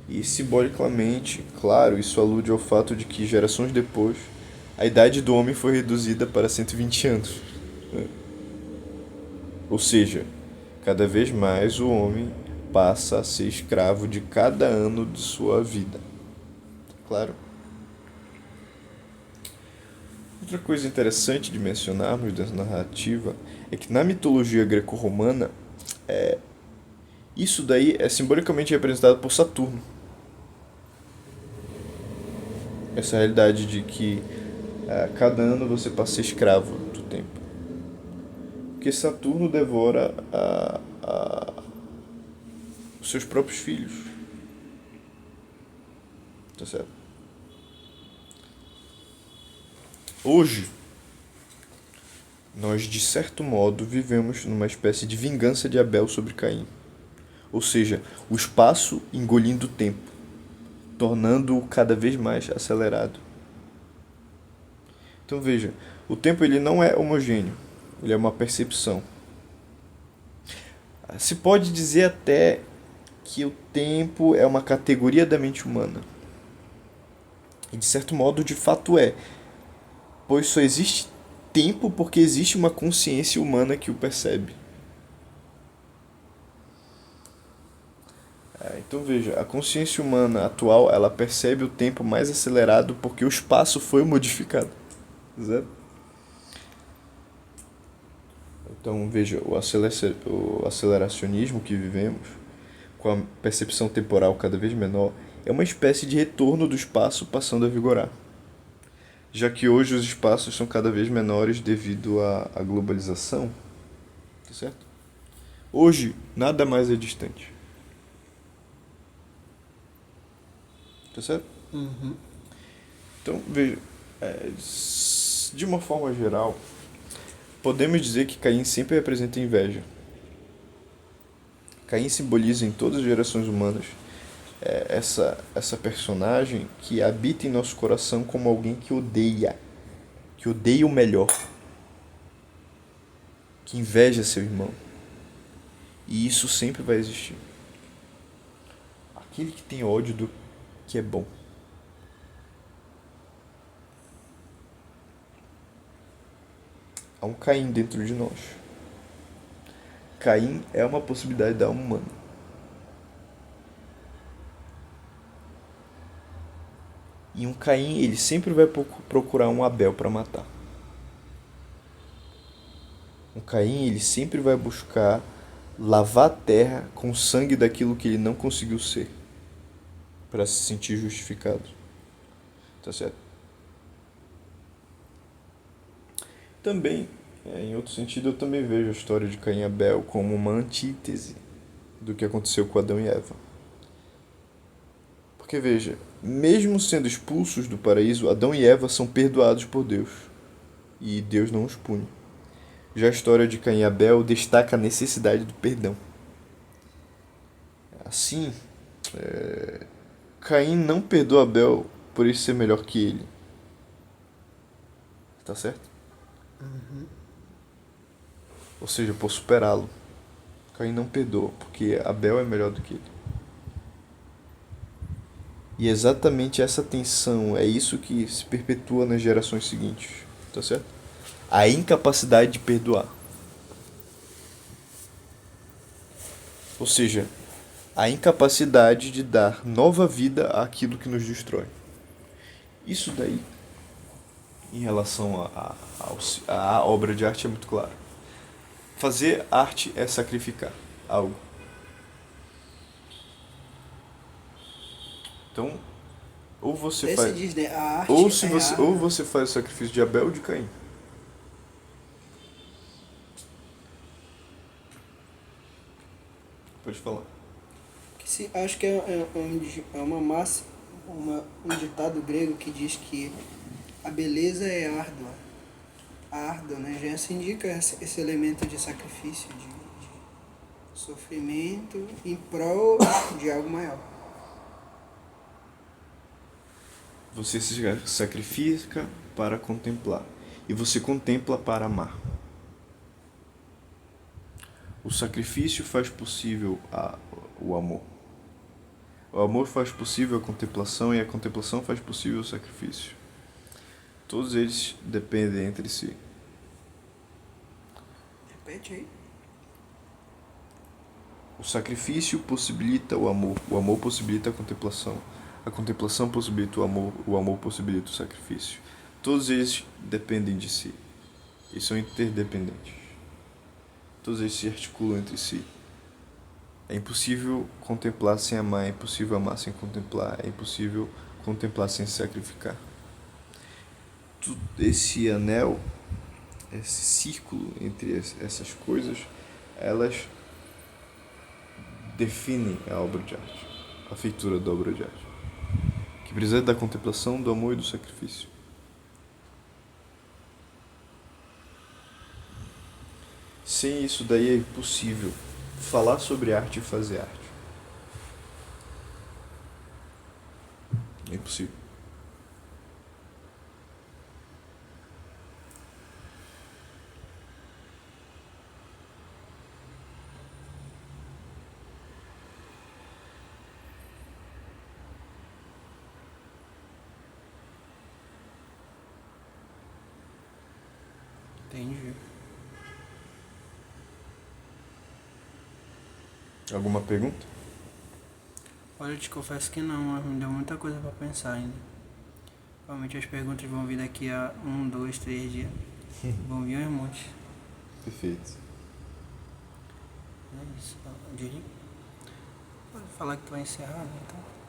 E simbolicamente, claro, isso alude ao fato de que gerações depois, a idade do homem foi reduzida para 120 anos. Né? Ou seja, cada vez mais o homem passa a ser escravo de cada ano de sua vida. Claro. Outra coisa interessante de mencionarmos dessa narrativa é que na mitologia greco-romana, isso daí é simbolicamente representado por Saturno. Essa realidade de que a cada ano você passa a ser escravo do tempo. Porque Saturno devora os seus próprios filhos. Tá certo? Hoje, nós de certo modo vivemos numa espécie de vingança de Abel sobre Caim. Ou seja, o espaço engolindo o tempo, tornando-o cada vez mais acelerado. Então veja, o tempo ele não é homogêneo, ele é uma percepção. Se pode dizer até que o tempo é uma categoria da mente humana. E de certo modo, de fato é, pois só existe tempo porque existe uma consciência humana que o percebe. Então veja, a consciência humana atual, ela percebe o tempo mais acelerado porque o espaço foi modificado. Certo? Então veja, o aceleracionismo que vivemos, com a percepção temporal cada vez menor, é uma espécie de retorno do espaço passando a vigorar. Já que hoje os espaços são cada vez menores devido à globalização, tá certo? Hoje, nada mais é distante. Tá certo? Então, veja, de uma forma geral, podemos dizer que Caim sempre representa inveja. Caim simboliza em todas as gerações humanas essa personagem que habita em nosso coração como alguém que odeia o melhor, que inveja seu irmão. E isso sempre vai existir. Aquele que tem ódio do que é bom. Há um Caim dentro de nós. Caim é uma possibilidade da alma humana. E um Caim, ele sempre vai procurar um Abel para matar. Um Caim, ele sempre vai buscar lavar a terra com o sangue daquilo que ele não conseguiu ser, para se sentir justificado. Tá certo? Também, em outro sentido, eu também vejo a história de Caim e Abel como uma antítese do que aconteceu com Adão e Eva. Porque veja, mesmo sendo expulsos do paraíso, Adão e Eva são perdoados por Deus, e Deus não os pune. Já a história de Caim e Abel destaca a necessidade do perdão. Assim, Caim não perdoa Abel por isso ser melhor que ele. Tá certo? Ou seja, por superá-lo. Caim não perdoa, porque Abel é melhor do que ele. E exatamente essa tensão é isso que se perpetua nas gerações seguintes. Tá certo? A incapacidade de perdoar. Ou seja, a incapacidade de dar nova vida àquilo que nos destrói. Isso daí, em relação à obra de arte, é muito claro. Fazer arte é sacrificar algo. Então, ou você faz, Diz, né? A arte ou você faz o sacrifício de Abel ou de Caim. Pode falar. Acho que é uma massa, um ditado grego que diz que a beleza é árdua. Árdua, né? Já se indica esse elemento de sacrifício, de sofrimento em prol de algo maior. Você se sacrifica para contemplar. E você contempla para amar. O sacrifício faz possível o amor. O amor faz possível a contemplação e a contemplação faz possível o sacrifício. Todos eles dependem entre si. Repete aí. O sacrifício possibilita o amor possibilita a contemplação possibilita o amor possibilita o sacrifício. Todos eles dependem de si e são interdependentes. Todos eles se articulam entre si. É impossível contemplar sem amar, é impossível amar sem contemplar, é impossível contemplar sem se sacrificar. Esse anel, esse círculo entre essas coisas, elas definem a obra de arte, a feitura da obra de arte, que precisa da contemplação, do amor e do sacrifício. Sem isso daí é impossível falar sobre arte e fazer arte. possível. Entendi. Alguma pergunta? Olha, eu te confesso que não, mas me deu muita coisa pra pensar ainda. Provavelmente as perguntas vão vir daqui a 1, 2, 3 dias. Vão vir um monte. Perfeito. É isso. Diri? Pode falar que tu vai encerrar, né? Então.